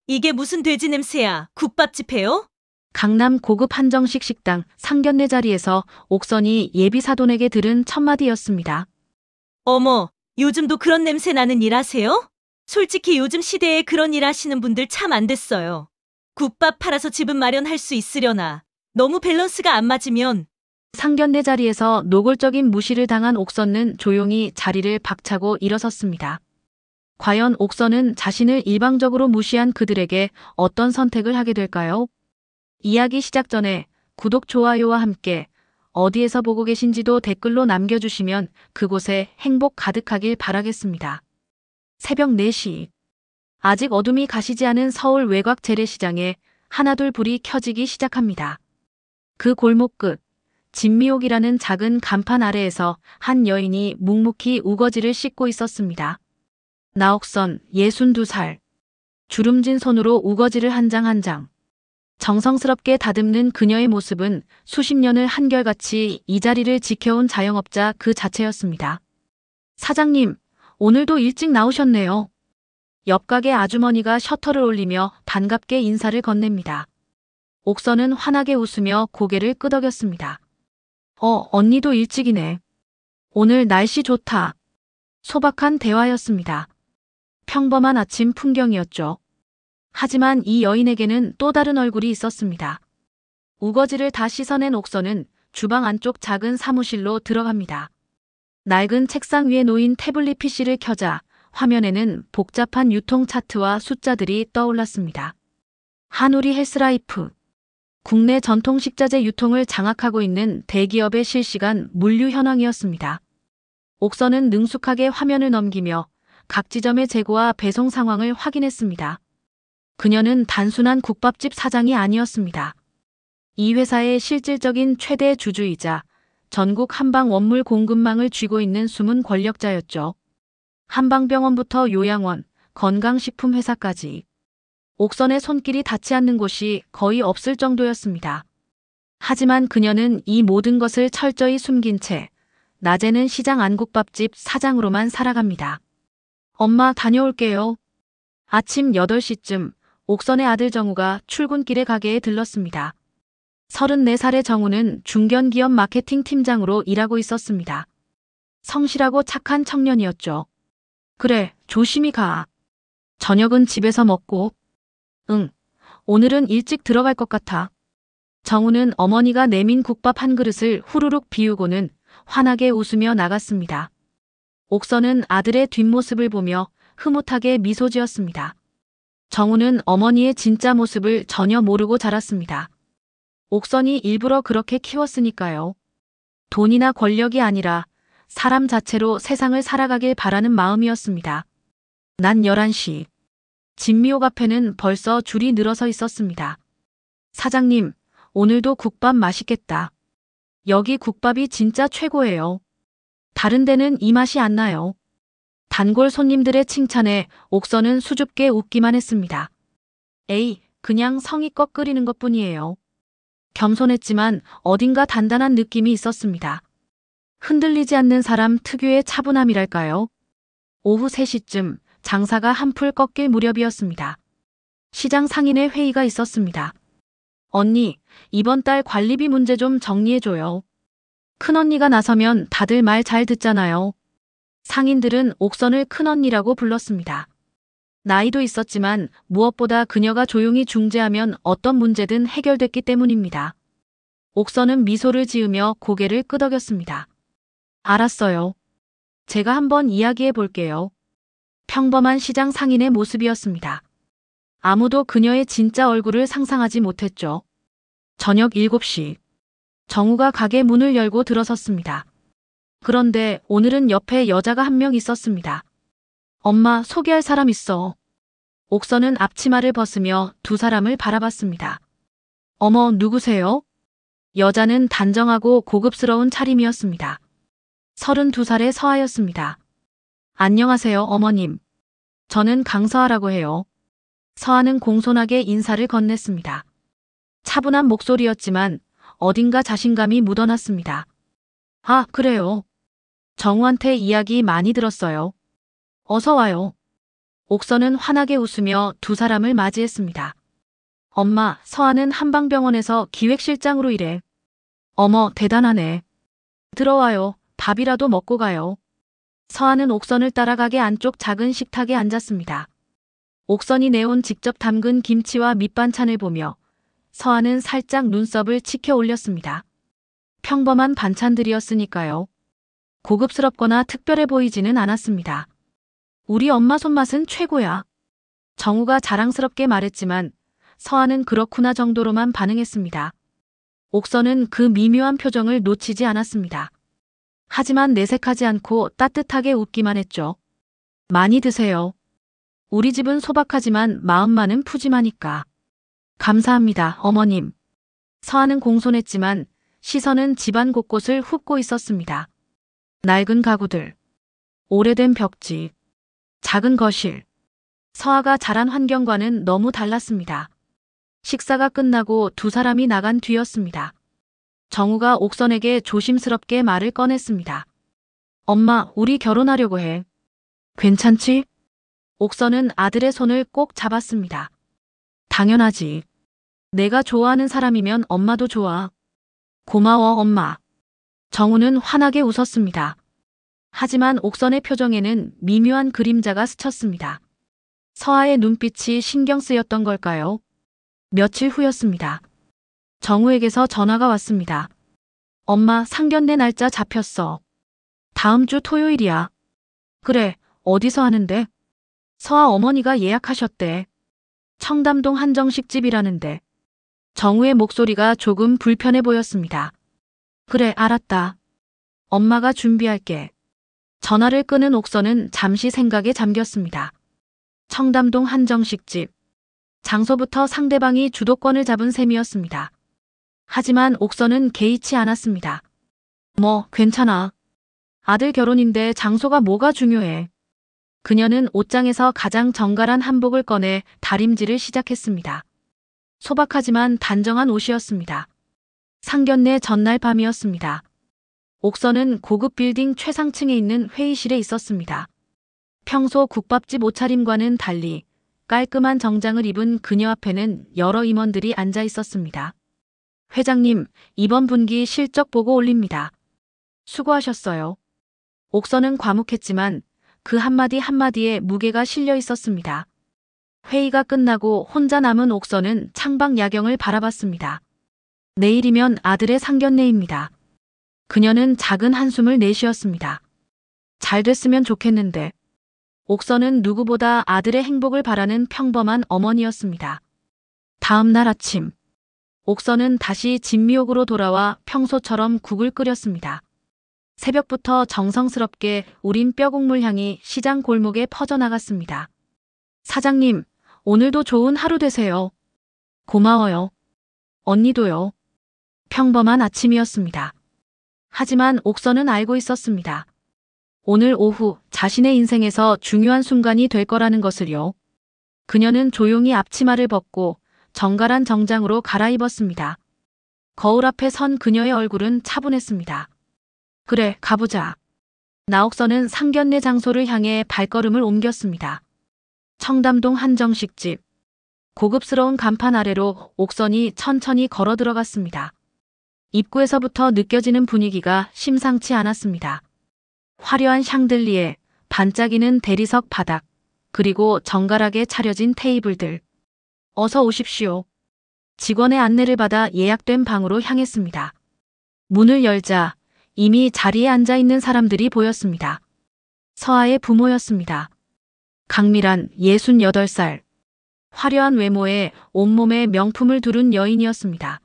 이게 무슨 돼지 냄새야? 국밥집해요? 강남 고급 한정식 식당 상견례 자리에서 옥선이 예비 사돈에게 들은 첫마디였습니다. 어머, 요즘도 그런 냄새 나는 일 하세요? 솔직히 요즘 시대에 그런 일 하시는 분들 참 안 됐어요. 국밥 팔아서 집은 마련할 수 있으려나. 너무 밸런스가 안 맞으면. 상견례 자리에서 노골적인 무시를 당한 옥선은 조용히 자리를 박차고 일어섰습니다. 과연 옥선은 자신을 일방적으로 무시한 그들에게 어떤 선택을 하게 될까요? 이야기 시작 전에 구독, 좋아요와 함께 어디에서 보고 계신지도 댓글로 남겨주시면 그곳에 행복 가득하길 바라겠습니다. 새벽 4시. 아직 어둠이 가시지 않은 서울 외곽 재래시장에 하나둘 불이 켜지기 시작합니다. 그 골목 끝, 진미옥이라는 작은 간판 아래에서 한 여인이 묵묵히 우거지를 씻고 있었습니다. 나옥선, 62살. 주름진 손으로 우거지를 한 장 한 장 정성스럽게 다듬는 그녀의 모습은 수십 년을 한결같이 이 자리를 지켜온 자영업자 그 자체였습니다. 사장님, 오늘도 일찍 나오셨네요. 옆 가게 아주머니가 셔터를 올리며 반갑게 인사를 건넵니다. 옥선은 환하게 웃으며 고개를 끄덕였습니다. 언니도 일찍이네. 오늘 날씨 좋다. 소박한 대화였습니다. 평범한 아침 풍경이었죠. 하지만 이 여인에게는 또 다른 얼굴이 있었습니다. 우거지를 다 씻어낸 옥선은 주방 안쪽 작은 사무실로 들어갑니다. 낡은 책상 위에 놓인 태블릿 PC를 켜자 화면에는 복잡한 유통 차트와 숫자들이 떠올랐습니다. 한우리 헬스라이프. 국내 전통 식자재 유통을 장악하고 있는 대기업의 실시간 물류 현황이었습니다. 옥선은 능숙하게 화면을 넘기며 각 지점의 재고와 배송 상황을 확인했습니다. 그녀는 단순한 국밥집 사장이 아니었습니다. 이 회사의 실질적인 최대 주주이자 전국 한방 원물 공급망을 쥐고 있는 숨은 권력자였죠. 한방병원부터 요양원, 건강식품 회사까지 옥선의 손길이 닿지 않는 곳이 거의 없을 정도였습니다. 하지만 그녀는 이 모든 것을 철저히 숨긴 채 낮에는 시장 안국밥집 사장으로만 살아갑니다. 엄마, 다녀올게요. 아침 8시쯤 옥선의 아들 정우가 출근길에 가게에 들렀습니다. 34살의 정우는 중견기업 마케팅 팀장으로 일하고 있었습니다. 성실하고 착한 청년이었죠. 그래, 조심히 가. 저녁은 집에서 먹고. 응, 오늘은 일찍 들어갈 것 같아. 정우는 어머니가 내민 국밥 한 그릇을 후루룩 비우고는 환하게 웃으며 나갔습니다. 옥선은 아들의 뒷모습을 보며 흐뭇하게 미소 지었습니다. 정우는 어머니의 진짜 모습을 전혀 모르고 자랐습니다. 옥선이 일부러 그렇게 키웠으니까요. 돈이나 권력이 아니라 사람 자체로 세상을 살아가길 바라는 마음이었습니다. 낮 11시. 진미옥 앞에는 벌써 줄이 늘어서 있었습니다. 사장님, 오늘도 국밥 맛있겠다. 여기 국밥이 진짜 최고예요. 다른 데는 이 맛이 안 나요. 단골 손님들의 칭찬에 옥선은 수줍게 웃기만 했습니다. 에이, 그냥 성의껏 끓이는 것뿐이에요. 겸손했지만 어딘가 단단한 느낌이 있었습니다. 흔들리지 않는 사람 특유의 차분함이랄까요? 오후 3시쯤 장사가 한풀 꺾일 무렵이었습니다. 시장 상인의 회의가 있었습니다. 언니, 이번 달 관리비 문제 좀 정리해줘요. 큰언니가 나서면 다들 말 잘 듣잖아요. 상인들은 옥선을 큰언니라고 불렀습니다. 나이도 있었지만 무엇보다 그녀가 조용히 중재하면 어떤 문제든 해결됐기 때문입니다. 옥선은 미소를 지으며 고개를 끄덕였습니다. 알았어요. 제가 한번 이야기해 볼게요. 평범한 시장 상인의 모습이었습니다. 아무도 그녀의 진짜 얼굴을 상상하지 못했죠. 저녁 7시. 정우가 가게 문을 열고 들어섰습니다. 그런데 오늘은 옆에 여자가 한 명 있었습니다. 엄마, 소개할 사람 있어. 옥선은 앞치마를 벗으며 두 사람을 바라봤습니다. 어머, 누구세요? 여자는 단정하고 고급스러운 차림이었습니다. 32살의 서아였습니다. 안녕하세요, 어머님. 저는 강서아라고 해요. 서아는 공손하게 인사를 건넸습니다. 차분한 목소리였지만 어딘가 자신감이 묻어났습니다. 아, 그래요. 정우한테 이야기 많이 들었어요. 어서 와요. 옥선은 환하게 웃으며 두 사람을 맞이했습니다. 엄마, 서아는 한방병원에서 기획실장으로 일해. 어머, 대단하네. 들어와요. 밥이라도 먹고 가요. 서아는 옥선을 따라 가게 안쪽 작은 식탁에 앉았습니다. 옥선이 내온 직접 담근 김치와 밑반찬을 보며 서아는 살짝 눈썹을 치켜 올렸습니다. 평범한 반찬들이었으니까요. 고급스럽거나 특별해 보이지는 않았습니다. 우리 엄마 손맛은 최고야. 정우가 자랑스럽게 말했지만 서아는 그렇구나 정도로만 반응했습니다. 옥선은 그 미묘한 표정을 놓치지 않았습니다. 하지만 내색하지 않고 따뜻하게 웃기만 했죠. 많이 드세요. 우리 집은 소박하지만 마음만은 푸짐하니까. 감사합니다, 어머님. 서아는 공손했지만 시선은 집안 곳곳을 훑고 있었습니다. 낡은 가구들, 오래된 벽지, 작은 거실. 서아가 자란 환경과는 너무 달랐습니다. 식사가 끝나고 두 사람이 나간 뒤였습니다. 정우가 옥선에게 조심스럽게 말을 꺼냈습니다. 엄마, 우리 결혼하려고 해. 괜찮지? 옥선은 아들의 손을 꼭 잡았습니다. 당연하지. 내가 좋아하는 사람이면 엄마도 좋아. 고마워, 엄마. 정우는 환하게 웃었습니다. 하지만 옥선의 표정에는 미묘한 그림자가 스쳤습니다. 서아의 눈빛이 신경 쓰였던 걸까요? 며칠 후였습니다. 정우에게서 전화가 왔습니다. 엄마, 상견례 날짜 잡혔어. 다음 주 토요일이야. 그래, 어디서 하는데? 서아 어머니가 예약하셨대. 청담동 한정식 집이라는데. 정우의 목소리가 조금 불편해 보였습니다. 그래, 알았다. 엄마가 준비할게. 전화를 끄는 옥선은 잠시 생각에 잠겼습니다. 청담동 한정식 집. 장소부터 상대방이 주도권을 잡은 셈이었습니다. 하지만 옥선은 개의치 않았습니다. 뭐, 괜찮아. 아들 결혼인데 장소가 뭐가 중요해. 그녀는 옷장에서 가장 정갈한 한복을 꺼내 다림질을 시작했습니다. 소박하지만 단정한 옷이었습니다. 상견례 전날 밤이었습니다. 옥선은 고급 빌딩 최상층에 있는 회의실에 있었습니다. 평소 국밥집 옷차림과는 달리 깔끔한 정장을 입은 그녀 앞에는 여러 임원들이 앉아 있었습니다. 회장님, 이번 분기 실적 보고 올립니다. 수고하셨어요. 옥선은 과묵했지만 그 한마디 한마디에 무게가 실려 있었습니다. 회의가 끝나고 혼자 남은 옥선은 창밖 야경을 바라봤습니다. 내일이면 아들의 상견례입니다. 그녀는 작은 한숨을 내쉬었습니다. 잘 됐으면 좋겠는데. 옥선은 누구보다 아들의 행복을 바라는 평범한 어머니였습니다. 다음 날 아침, 옥선은 다시 진미옥으로 돌아와 평소처럼 국을 끓였습니다. 새벽부터 정성스럽게 우린 뼈국물 향이 시장 골목에 퍼져나갔습니다. 사장님, 오늘도 좋은 하루 되세요. 고마워요. 언니도요. 평범한 아침이었습니다. 하지만 옥선은 알고 있었습니다. 오늘 오후 자신의 인생에서 중요한 순간이 될 거라는 것을요. 그녀는 조용히 앞치마를 벗고 정갈한 정장으로 갈아입었습니다. 거울 앞에 선 그녀의 얼굴은 차분했습니다. 그래, 가보자. 나옥선은 상견례 장소를 향해 발걸음을 옮겼습니다. 청담동 한정식집. 고급스러운 간판 아래로 옥선이 천천히 걸어 들어갔습니다. 입구에서부터 느껴지는 분위기가 심상치 않았습니다. 화려한 샹들리에, 반짝이는 대리석 바닥, 그리고 정갈하게 차려진 테이블들. 어서 오십시오. 직원의 안내를 받아 예약된 방으로 향했습니다. 문을 열자 이미 자리에 앉아 있는 사람들이 보였습니다. 서아의 부모였습니다. 강미란 68살. 화려한 외모에 온몸에 명품을 두른 여인이었습니다.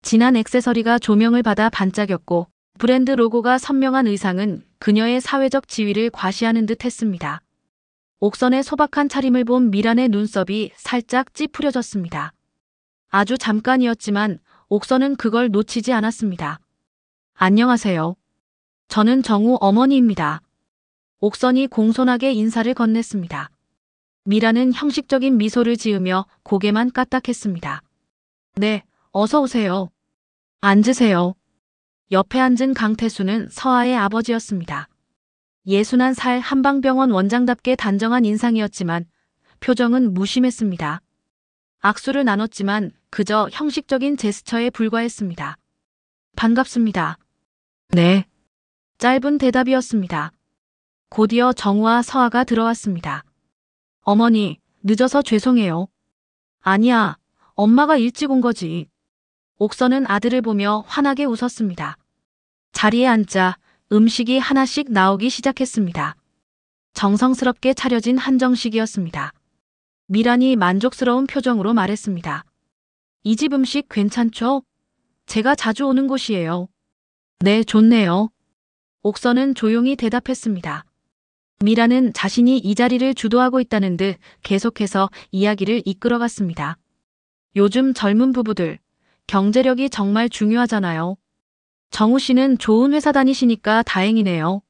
진한 액세서리가 조명을 받아 반짝였고 브랜드 로고가 선명한 의상은 그녀의 사회적 지위를 과시하는 듯 했습니다. 옥선의 소박한 차림을 본 미란의 눈썹이 살짝 찌푸려졌습니다. 아주 잠깐이었지만 옥선은 그걸 놓치지 않았습니다. 안녕하세요. 저는 정우 어머니입니다. 옥선이 공손하게 인사를 건넸습니다. 미란은 형식적인 미소를 지으며 고개만 까딱했습니다. 네, 어서 오세요. 앉으세요. 옆에 앉은 강태수는 서아의 아버지였습니다. 61살 한방병원 원장답게 단정한 인상이었지만 표정은 무심했습니다. 악수를 나눴지만 그저 형식적인 제스처에 불과했습니다. 반갑습니다. 네. 짧은 대답이었습니다. 곧이어 정우와 서아가 들어왔습니다. 어머니, 늦어서 죄송해요. 아니야, 엄마가 일찍 온 거지. 옥선은 아들을 보며 환하게 웃었습니다. 자리에 앉자 음식이 하나씩 나오기 시작했습니다. 정성스럽게 차려진 한정식이었습니다. 미란이 만족스러운 표정으로 말했습니다. 이 집 음식 괜찮죠? 제가 자주 오는 곳이에요. 네, 좋네요. 옥선은 조용히 대답했습니다. 미란은 자신이 이 자리를 주도하고 있다는 듯 계속해서 이야기를 이끌어갔습니다. 요즘 젊은 부부들, 경제력이 정말 중요하잖아요. 정우 씨는 좋은 회사 다니시니까 다행이네요.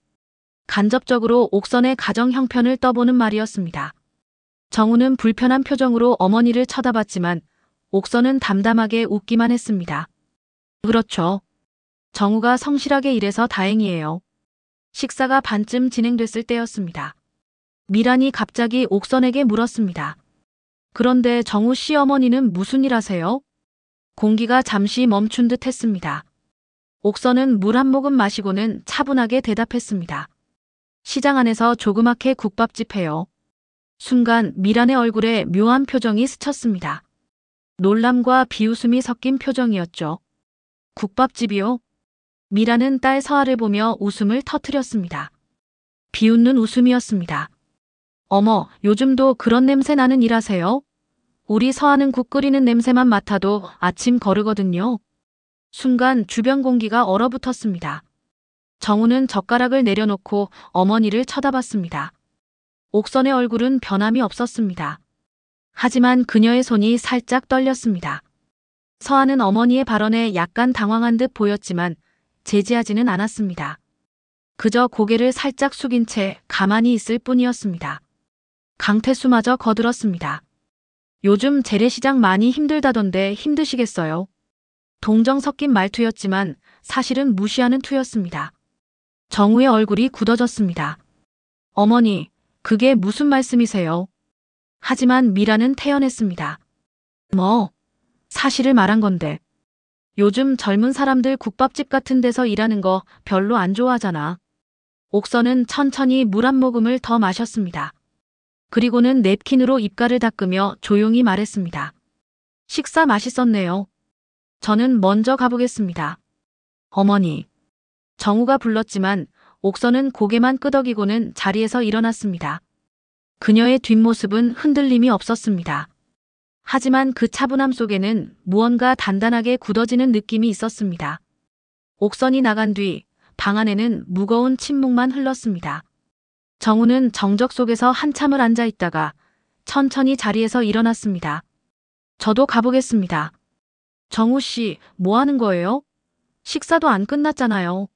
간접적으로 옥선의 가정 형편을 떠보는 말이었습니다. 정우는 불편한 표정으로 어머니를 쳐다봤지만 옥선은 담담하게 웃기만 했습니다. 그렇죠. 정우가 성실하게 일해서 다행이에요. 식사가 반쯤 진행됐을 때였습니다. 미란이 갑자기 옥선에게 물었습니다. 그런데 정우 씨 어머니는 무슨 일 하세요? 공기가 잠시 멈춘 듯 했습니다. 옥선은 물 한 모금 마시고는 차분하게 대답했습니다. 시장 안에서 조그맣게 국밥집 해요. 순간 미란의 얼굴에 묘한 표정이 스쳤습니다. 놀람과 비웃음이 섞인 표정이었죠. 국밥집이요? 미란은 딸 서아를 보며 웃음을 터뜨렸습니다. 비웃는 웃음이었습니다. 어머, 요즘도 그런 냄새 나는 일 하세요? 우리 서아는 국 끓이는 냄새만 맡아도 아침 거르거든요. 순간 주변 공기가 얼어붙었습니다. 정우는 젓가락을 내려놓고 어머니를 쳐다봤습니다. 옥선의 얼굴은 변함이 없었습니다. 하지만 그녀의 손이 살짝 떨렸습니다. 서아는 어머니의 발언에 약간 당황한 듯 보였지만 제지하지는 않았습니다. 그저 고개를 살짝 숙인 채 가만히 있을 뿐이었습니다. 강태수마저 거들었습니다. 요즘 재래시장 많이 힘들다던데 힘드시겠어요? 동정 섞인 말투였지만 사실은 무시하는 투였습니다. 정우의 얼굴이 굳어졌습니다. 어머니, 그게 무슨 말씀이세요? 하지만 미라는 태연했습니다. 뭐, 사실을 말한 건데. 요즘 젊은 사람들 국밥집 같은 데서 일하는 거 별로 안 좋아하잖아. 옥선은 천천히 물 한 모금을 더 마셨습니다. 그리고는 냅킨으로 입가를 닦으며 조용히 말했습니다. 식사 맛있었네요. 저는 먼저 가보겠습니다. 어머니. 정우가 불렀지만 옥선은 고개만 끄덕이고는 자리에서 일어났습니다. 그녀의 뒷모습은 흔들림이 없었습니다. 하지만 그 차분함 속에는 무언가 단단하게 굳어지는 느낌이 있었습니다. 옥선이 나간 뒤 방 안에는 무거운 침묵만 흘렀습니다. 정우는 정적 속에서 한참을 앉아 있다가 천천히 자리에서 일어났습니다. 저도 가보겠습니다. 정우 씨, 뭐 하는 거예요? 식사도 안 끝났잖아요.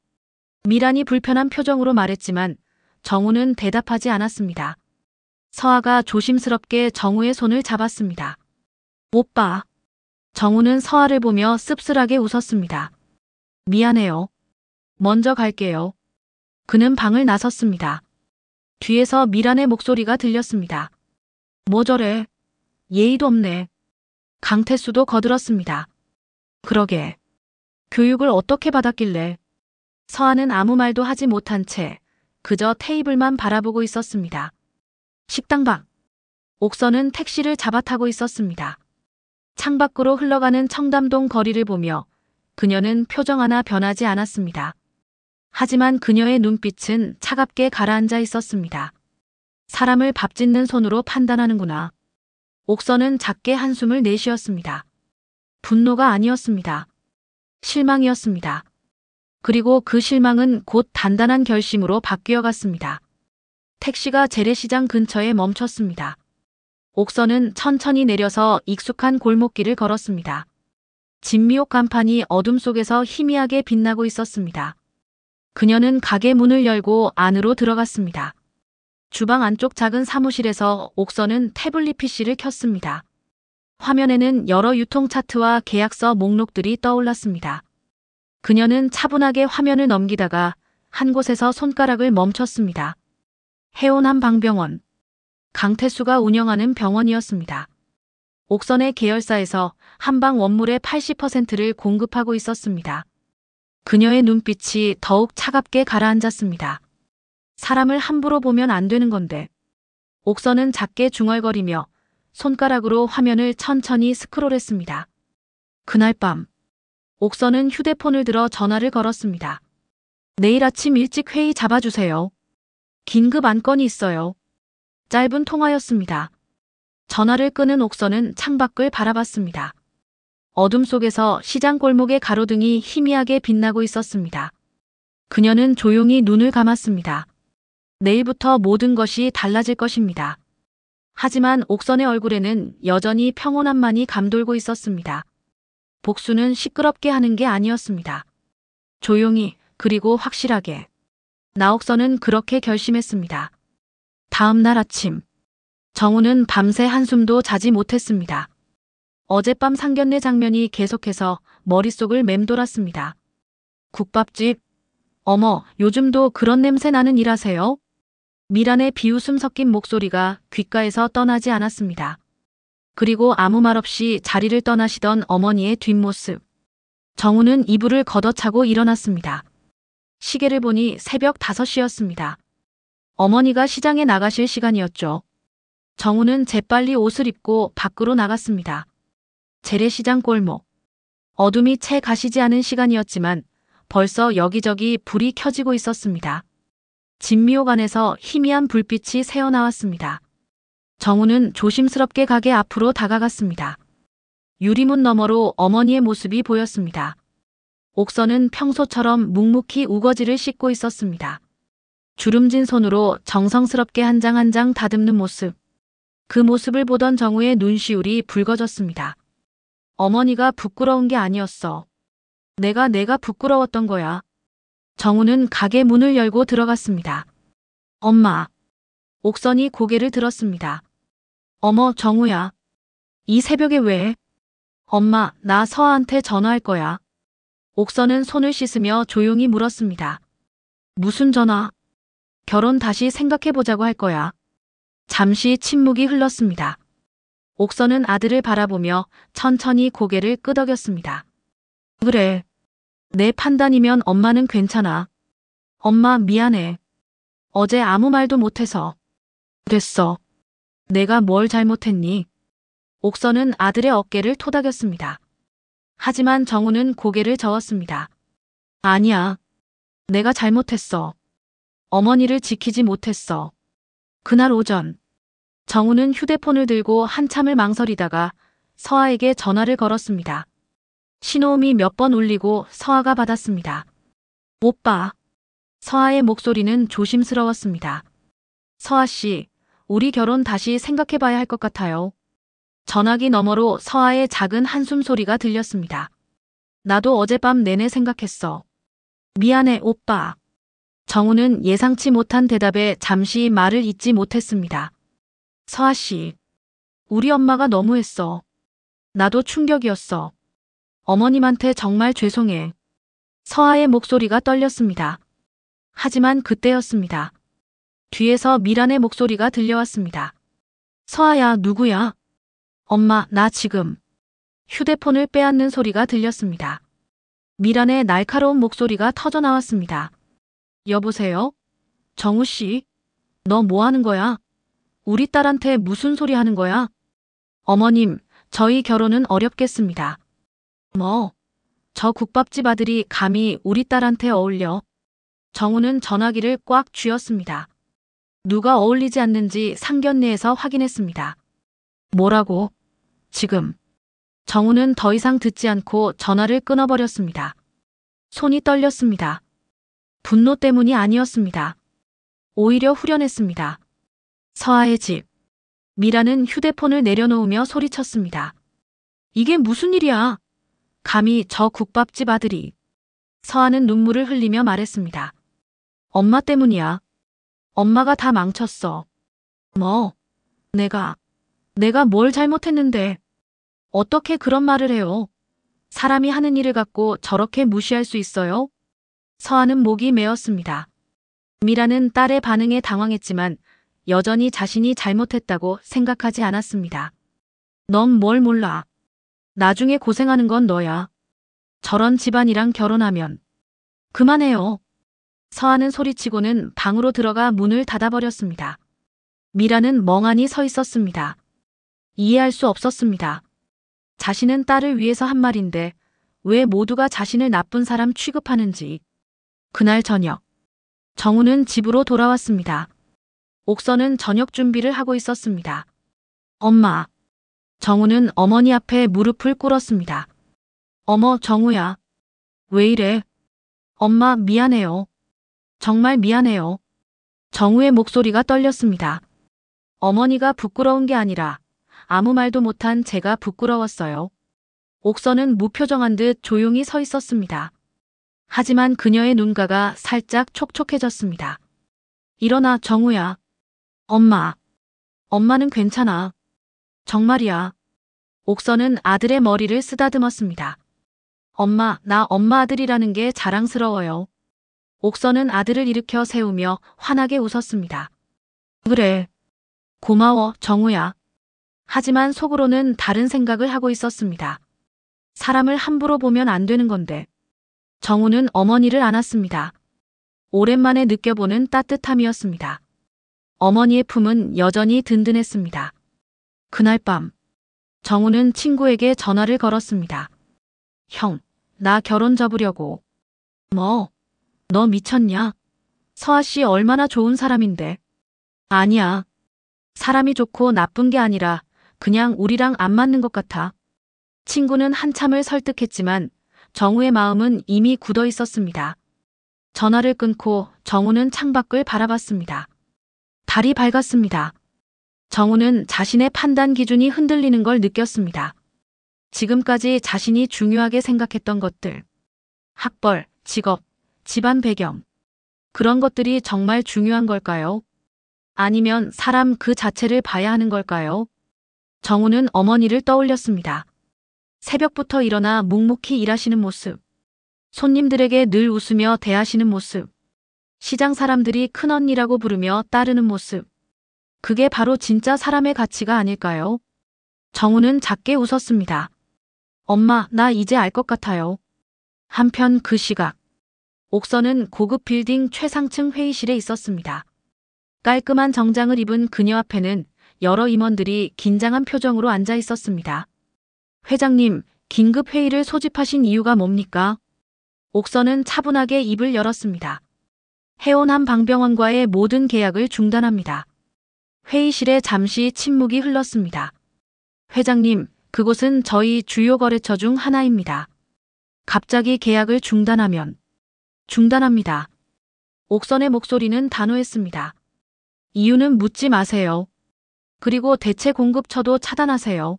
미란이 불편한 표정으로 말했지만 정우는 대답하지 않았습니다. 서아가 조심스럽게 정우의 손을 잡았습니다. 오빠. 정우는 서아를 보며 씁쓸하게 웃었습니다. 미안해요. 먼저 갈게요. 그는 방을 나섰습니다. 뒤에서 미란의 목소리가 들렸습니다. 뭐 저래? 예의도 없네. 강태수도 거들었습니다. 그러게. 교육을 어떻게 받았길래. 서아는 아무 말도 하지 못한 채 그저 테이블만 바라보고 있었습니다. 식당 밖. 옥선은 택시를 잡아타고 있었습니다. 창밖으로 흘러가는 청담동 거리를 보며 그녀는 표정 하나 변하지 않았습니다. 하지만 그녀의 눈빛은 차갑게 가라앉아 있었습니다. 사람을 밥 짓는 손으로 판단하는구나. 옥선은 작게 한숨을 내쉬었습니다. 분노가 아니었습니다. 실망이었습니다. 그리고 그 실망은 곧 단단한 결심으로 바뀌어 갔습니다. 택시가 재래시장 근처에 멈췄습니다. 옥선은 천천히 내려서 익숙한 골목길을 걸었습니다. 진미옥 간판이 어둠 속에서 희미하게 빛나고 있었습니다. 그녀는 가게 문을 열고 안으로 들어갔습니다. 주방 안쪽 작은 사무실에서 옥선은 태블릿 PC를 켰습니다. 화면에는 여러 유통 차트와 계약서 목록들이 떠올랐습니다. 그녀는 차분하게 화면을 넘기다가 한 곳에서 손가락을 멈췄습니다. 해온한 방병원. 강태수가 운영하는 병원이었습니다. 옥선의 계열사에서 한방 원물의 80%를 공급하고 있었습니다. 그녀의 눈빛이 더욱 차갑게 가라앉았습니다. 사람을 함부로 보면 안 되는 건데. 옥선은 작게 중얼거리며 손가락으로 화면을 천천히 스크롤했습니다. 그날 밤, 옥선은 휴대폰을 들어 전화를 걸었습니다. 내일 아침 일찍 회의 잡아주세요. 긴급 안건이 있어요. 짧은 통화였습니다. 전화를 끊은 옥선은 창밖을 바라봤습니다. 어둠 속에서 시장 골목의 가로등이 희미하게 빛나고 있었습니다. 그녀는 조용히 눈을 감았습니다. 내일부터 모든 것이 달라질 것입니다. 하지만 옥선의 얼굴에는 여전히 평온함만이 감돌고 있었습니다. 복수는 시끄럽게 하는 게 아니었습니다. 조용히, 그리고 확실하게. 나옥선은 그렇게 결심했습니다. 다음 날 아침, 정우는 밤새 한숨도 자지 못했습니다. 어젯밤 상견례 장면이 계속해서 머릿속을 맴돌았습니다. 국밥집. 어머, 요즘도 그런 냄새 나는 일 하세요? 미란의 비웃음 섞인 목소리가 귓가에서 떠나지 않았습니다. 그리고 아무 말 없이 자리를 떠나시던 어머니의 뒷모습. 정우는 이불을 걷어차고 일어났습니다. 시계를 보니 새벽 5시였습니다. 어머니가 시장에 나가실 시간이었죠. 정우는 재빨리 옷을 입고 밖으로 나갔습니다. 재래시장 골목. 어둠이 채 가시지 않은 시간이었지만 벌써 여기저기 불이 켜지고 있었습니다. 진미옥 안에서 희미한 불빛이 새어나왔습니다. 정우는 조심스럽게 가게 앞으로 다가갔습니다. 유리문 너머로 어머니의 모습이 보였습니다. 옥선은 평소처럼 묵묵히 우거지를 씻고 있었습니다. 주름진 손으로 정성스럽게 한 장 한 장 다듬는 모습. 그 모습을 보던 정우의 눈시울이 붉어졌습니다. 어머니가 부끄러운 게 아니었어. 내가 부끄러웠던 거야. 정우는 가게 문을 열고 들어갔습니다. 엄마. 옥선이 고개를 들었습니다. 어머, 정우야. 이 새벽에 왜? 엄마, 나 서아한테 전화할 거야. 옥선은 손을 씻으며 조용히 물었습니다. 무슨 전화? 결혼 다시 생각해보자고 할 거야. 잠시 침묵이 흘렀습니다. 옥선은 아들을 바라보며 천천히 고개를 끄덕였습니다. 그래. 내 판단이면 엄마는 괜찮아. 엄마, 미안해. 어제 아무 말도 못해서. 됐어. 내가 뭘 잘못했니? 옥선은 아들의 어깨를 토닥였습니다. 하지만 정우는 고개를 저었습니다. 아니야. 내가 잘못했어. 어머니를 지키지 못했어. 그날 오전, 정우는 휴대폰을 들고 한참을 망설이다가 서아에게 전화를 걸었습니다. 신호음이 몇 번 울리고 서아가 받았습니다. 오빠. 서아의 목소리는 조심스러웠습니다. 서아 씨, 우리 결혼 다시 생각해봐야 할 것 같아요. 전화기 너머로 서아의 작은 한숨 소리가 들렸습니다. 나도 어젯밤 내내 생각했어. 미안해, 오빠. 정우는 예상치 못한 대답에 잠시 말을 잇지 못했습니다. 서아 씨, 우리 엄마가 너무했어. 나도 충격이었어. 어머님한테 정말 죄송해. 서아의 목소리가 떨렸습니다. 하지만 그때였습니다. 뒤에서 미란의 목소리가 들려왔습니다. 서아야, 누구야? 엄마, 나 지금. 휴대폰을 빼앗는 소리가 들렸습니다. 미란의 날카로운 목소리가 터져나왔습니다. 여보세요? 정우 씨? 너 뭐 하는 거야? 우리 딸한테 무슨 소리 하는 거야? 어머님, 저희 결혼은 어렵겠습니다. 뭐? 저 국밥집 아들이 감히 우리 딸한테 어울려? 정우는 전화기를 꽉 쥐었습니다. 누가 어울리지 않는지 상견례에서 확인했습니다. 뭐라고? 지금. 정우는 더 이상 듣지 않고 전화를 끊어버렸습니다. 손이 떨렸습니다. 분노 때문이 아니었습니다. 오히려 후련했습니다. 서아의 집. 미라는 휴대폰을 내려놓으며 소리쳤습니다. 이게 무슨 일이야? 감히 저 국밥집 아들이. 서아는 눈물을 흘리며 말했습니다. 엄마 때문이야. 엄마가 다 망쳤어. 뭐? 내가 뭘 잘못했는데. 어떻게 그런 말을 해요? 사람이 하는 일을 갖고 저렇게 무시할 수 있어요? 서아는 목이 메었습니다. 미라는 딸의 반응에 당황했지만 여전히 자신이 잘못했다고 생각하지 않았습니다. 넌 뭘 몰라. 나중에 고생하는 건 너야. 저런 집안이랑 결혼하면. 그만해요. 서아는 소리치고는 방으로 들어가 문을 닫아버렸습니다. 미라는 멍하니 서 있었습니다. 이해할 수 없었습니다. 자신은 딸을 위해서 한 말인데 왜 모두가 자신을 나쁜 사람 취급하는지. 그날 저녁, 정우는 집으로 돌아왔습니다. 옥선은 저녁 준비를 하고 있었습니다. 엄마. 정우는 어머니 앞에 무릎을 꿇었습니다. 어머, 정우야. 왜 이래? 엄마, 미안해요. 정말 미안해요. 정우의 목소리가 떨렸습니다. 어머니가 부끄러운 게 아니라 아무 말도 못한 제가 부끄러웠어요. 옥선은 무표정한 듯 조용히 서 있었습니다. 하지만 그녀의 눈가가 살짝 촉촉해졌습니다. 일어나, 정우야. 엄마. 엄마는 괜찮아. 정말이야. 옥선은 아들의 머리를 쓰다듬었습니다. 엄마, 나 엄마 아들이라는 게 자랑스러워요. 옥선은 아들을 일으켜 세우며 환하게 웃었습니다. 그래. 고마워, 정우야. 하지만 속으로는 다른 생각을 하고 있었습니다. 사람을 함부로 보면 안 되는 건데. 정우는 어머니를 안았습니다. 오랜만에 느껴보는 따뜻함이었습니다. 어머니의 품은 여전히 든든했습니다. 그날 밤, 정우는 친구에게 전화를 걸었습니다. 형, 나 결혼 접으려고. 뭐? 너 미쳤냐? 서아 씨 얼마나 좋은 사람인데. 아니야. 사람이 좋고 나쁜 게 아니라 그냥 우리랑 안 맞는 것 같아. 친구는 한참을 설득했지만 정우의 마음은 이미 굳어 있었습니다. 전화를 끊고 정우는 창밖을 바라봤습니다. 달이 밝았습니다. 정우는 자신의 판단 기준이 흔들리는 걸 느꼈습니다. 지금까지 자신이 중요하게 생각했던 것들, 학벌, 직업, 집안 배경, 그런 것들이 정말 중요한 걸까요? 아니면 사람 그 자체를 봐야 하는 걸까요? 정우는 어머니를 떠올렸습니다. 새벽부터 일어나 묵묵히 일하시는 모습, 손님들에게 늘 웃으며 대하시는 모습, 시장 사람들이 큰언니라고 부르며 따르는 모습. 그게 바로 진짜 사람의 가치가 아닐까요? 정우는 작게 웃었습니다. 엄마, 나 이제 알 것 같아요. 한편 그 시각, 옥선은 고급 빌딩 최상층 회의실에 있었습니다. 깔끔한 정장을 입은 그녀 앞에는 여러 임원들이 긴장한 표정으로 앉아 있었습니다. 회장님, 긴급 회의를 소집하신 이유가 뭡니까? 옥선은 차분하게 입을 열었습니다. 해온 방병원과의 모든 계약을 중단합니다. 회의실에 잠시 침묵이 흘렀습니다. 회장님, 그곳은 저희 주요 거래처 중 하나입니다. 갑자기 계약을 중단하면 중단합니다. 옥선의 목소리는 단호했습니다. 이유는 묻지 마세요. 그리고 대체 공급처도 차단하세요.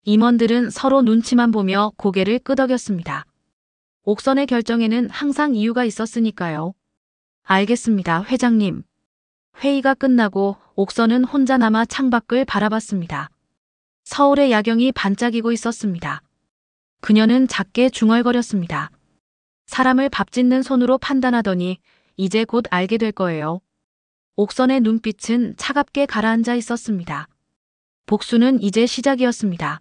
임원들은 서로 눈치만 보며 고개를 끄덕였습니다. 옥선의 결정에는 항상 이유가 있었으니까요. 알겠습니다, 회장님. 회의가 끝나고 옥선은 혼자 남아 창밖을 바라봤습니다. 서울의 야경이 반짝이고 있었습니다. 그녀는 작게 중얼거렸습니다. 사람을 밥 짓는 손으로 판단하더니 이제 곧 알게 될 거예요. 옥선의 눈빛은 차갑게 가라앉아 있었습니다. 복수는 이제 시작이었습니다.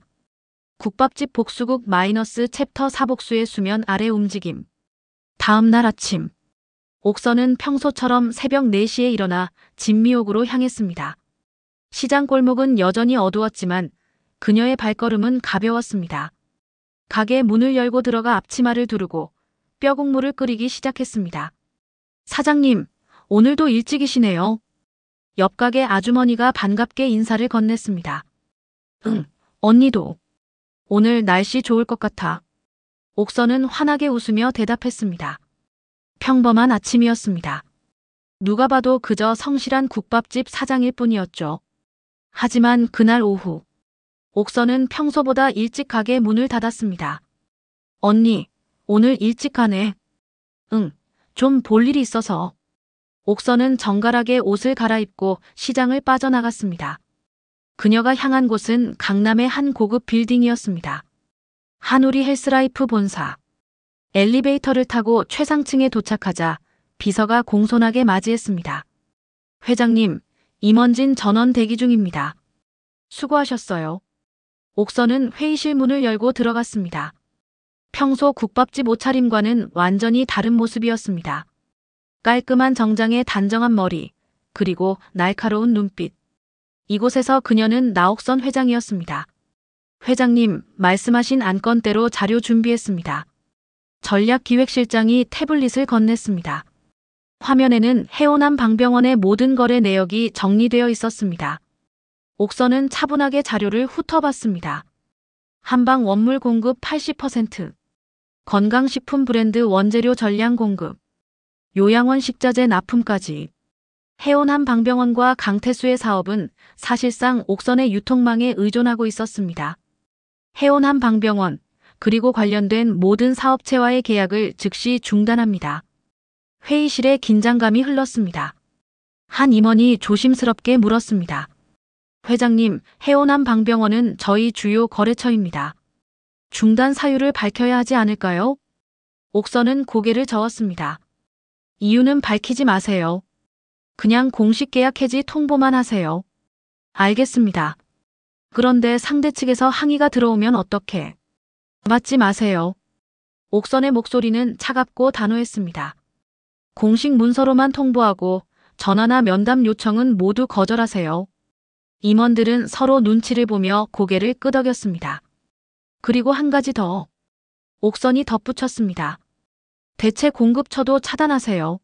국밥집 복수국 마이너스 챕터 4복수의 수면 아래 움직임. 다음 날 아침, 옥선은 평소처럼 새벽 4시에 일어나 진미옥으로 향했습니다. 시장 골목은 여전히 어두웠지만 그녀의 발걸음은 가벼웠습니다. 가게 문을 열고 들어가 앞치마를 두르고 뼈국물을 끓이기 시작했습니다. 사장님, 오늘도 일찍이시네요. 옆 가게 아주머니가 반갑게 인사를 건넸습니다. 응, 언니도. 오늘 날씨 좋을 것 같아. 옥선은 환하게 웃으며 대답했습니다. 평범한 아침이었습니다. 누가 봐도 그저 성실한 국밥집 사장일 뿐이었죠. 하지만 그날 오후, 옥선은 평소보다 일찍 가게 문을 닫았습니다. 언니, 오늘 일찍 가네. 응, 좀 볼 일이 있어서. 옥선은 정갈하게 옷을 갈아입고 시장을 빠져나갔습니다. 그녀가 향한 곳은 강남의 한 고급 빌딩이었습니다. 한우리 헬스라이프 본사. 엘리베이터를 타고 최상층에 도착하자 비서가 공손하게 맞이했습니다. 회장님, 임원진 전원 대기 중입니다. 수고하셨어요. 옥선은 회의실 문을 열고 들어갔습니다. 평소 국밥집 옷차림과는 완전히 다른 모습이었습니다. 깔끔한 정장에 단정한 머리, 그리고 날카로운 눈빛. 이곳에서 그녀는 나옥선 회장이었습니다. 회장님, 말씀하신 안건대로 자료 준비했습니다. 전략기획실장이 태블릿을 건넸습니다. 화면에는 해오남 방병원의 모든 거래 내역이 정리되어 있었습니다. 옥선은 차분하게 자료를 훑어봤습니다. 한방 원물 공급 80%, 건강식품 브랜드 원재료 전량 공급, 요양원 식자재 납품까지. 해오남 방병원과 강태수의 사업은 사실상 옥선의 유통망에 의존하고 있었습니다. 해오남 방병원, 그리고 관련된 모든 사업체와의 계약을 즉시 중단합니다. 회의실에 긴장감이 흘렀습니다. 한 임원이 조심스럽게 물었습니다. 회장님, 해오남 방병원은 저희 주요 거래처입니다. 중단 사유를 밝혀야 하지 않을까요? 옥선은 고개를 저었습니다. 이유는 밝히지 마세요. 그냥 공식 계약 해지 통보만 하세요. 알겠습니다. 그런데 상대 측에서 항의가 들어오면 어떡해? 받지 마세요. 옥선의 목소리는 차갑고 단호했습니다. 공식 문서로만 통보하고 전화나 면담 요청은 모두 거절하세요. 임원들은 서로 눈치를 보며 고개를 끄덕였습니다. 그리고 한 가지 더. 옥선이 덧붙였습니다. 대체 공급처도 차단하세요.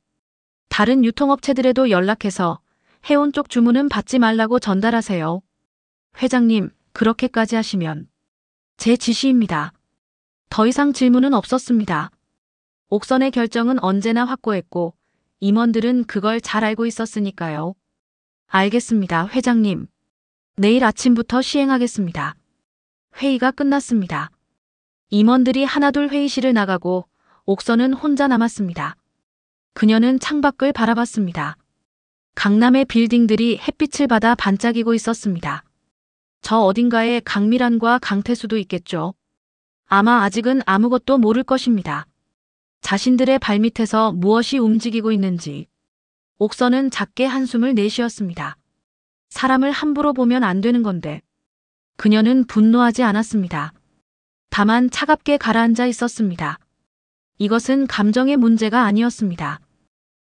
다른 유통업체들에도 연락해서 해온 쪽 주문은 받지 말라고 전달하세요. 회장님, 그렇게까지 하시면 제 지시입니다. 더 이상 질문은 없었습니다. 옥선의 결정은 언제나 확고했고 임원들은 그걸 잘 알고 있었으니까요. 알겠습니다, 회장님. 내일 아침부터 시행하겠습니다. 회의가 끝났습니다. 임원들이 하나둘 회의실을 나가고 옥선은 혼자 남았습니다. 그녀는 창밖을 바라봤습니다. 강남의 빌딩들이 햇빛을 받아 반짝이고 있었습니다. 저 어딘가에 강미란과 강태수도 있겠죠. 아마 아직은 아무것도 모를 것입니다. 자신들의 발밑에서 무엇이 움직이고 있는지. 옥선은 작게 한숨을 내쉬었습니다. 사람을 함부로 보면 안 되는 건데. 그녀는 분노하지 않았습니다. 다만 차갑게 가라앉아 있었습니다. 이것은 감정의 문제가 아니었습니다.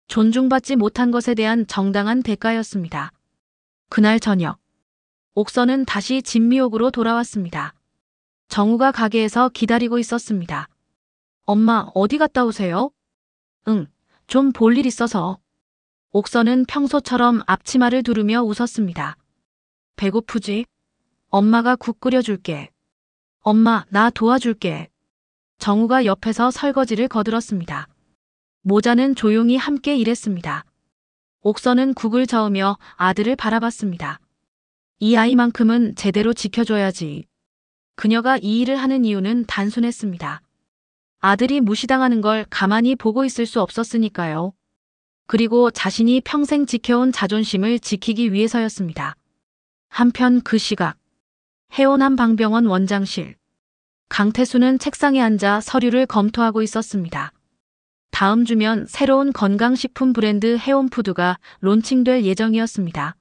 존중받지 못한 것에 대한 정당한 대가였습니다. 그날 저녁, 옥선은 다시 진미옥으로 돌아왔습니다. 정우가 가게에서 기다리고 있었습니다. 엄마, 어디 갔다 오세요? 응, 좀 볼 일 있어서. 옥선은 평소처럼 앞치마를 두르며 웃었습니다. 배고프지? 엄마가 국 끓여줄게. 엄마, 나 도와줄게. 정우가 옆에서 설거지를 거들었습니다. 모자는 조용히 함께 일했습니다. 옥선은 국을 저으며 아들을 바라봤습니다. 이 아이만큼은 제대로 지켜줘야지. 그녀가 이 일을 하는 이유는 단순했습니다. 아들이 무시당하는 걸 가만히 보고 있을 수 없었으니까요. 그리고 자신이 평생 지켜온 자존심을 지키기 위해서였습니다. 한편 그 시각, 해오남 방병원 원장실. 강태수는 책상에 앉아 서류를 검토하고 있었습니다. 다음 주면 새로운 건강식품 브랜드 해온푸드가 론칭될 예정이었습니다.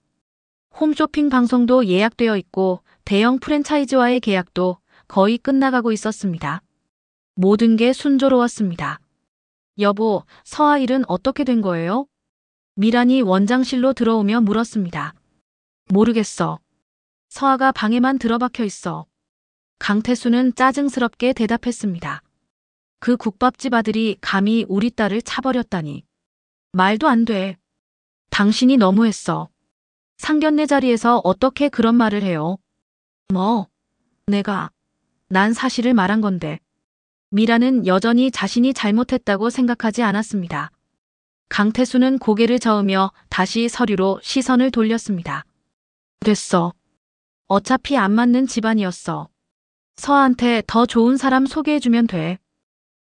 홈쇼핑 방송도 예약되어 있고 대형 프랜차이즈와의 계약도 거의 끝나가고 있었습니다. 모든 게 순조로웠습니다. 여보, 서아 일은 어떻게 된 거예요? 미란이 원장실로 들어오며 물었습니다. 모르겠어. 서아가 방에만 들어박혀 있어. 강태수는 짜증스럽게 대답했습니다. 그 국밥집 아들이 감히 우리 딸을 차버렸다니. 말도 안 돼. 당신이 너무했어. 상견례 자리에서 어떻게 그런 말을 해요? 뭐? 난 사실을 말한 건데. 미라는 여전히 자신이 잘못했다고 생각하지 않았습니다. 강태수는 고개를 저으며 다시 서류로 시선을 돌렸습니다. 됐어. 어차피 안 맞는 집안이었어. 서아한테 더 좋은 사람 소개해주면 돼.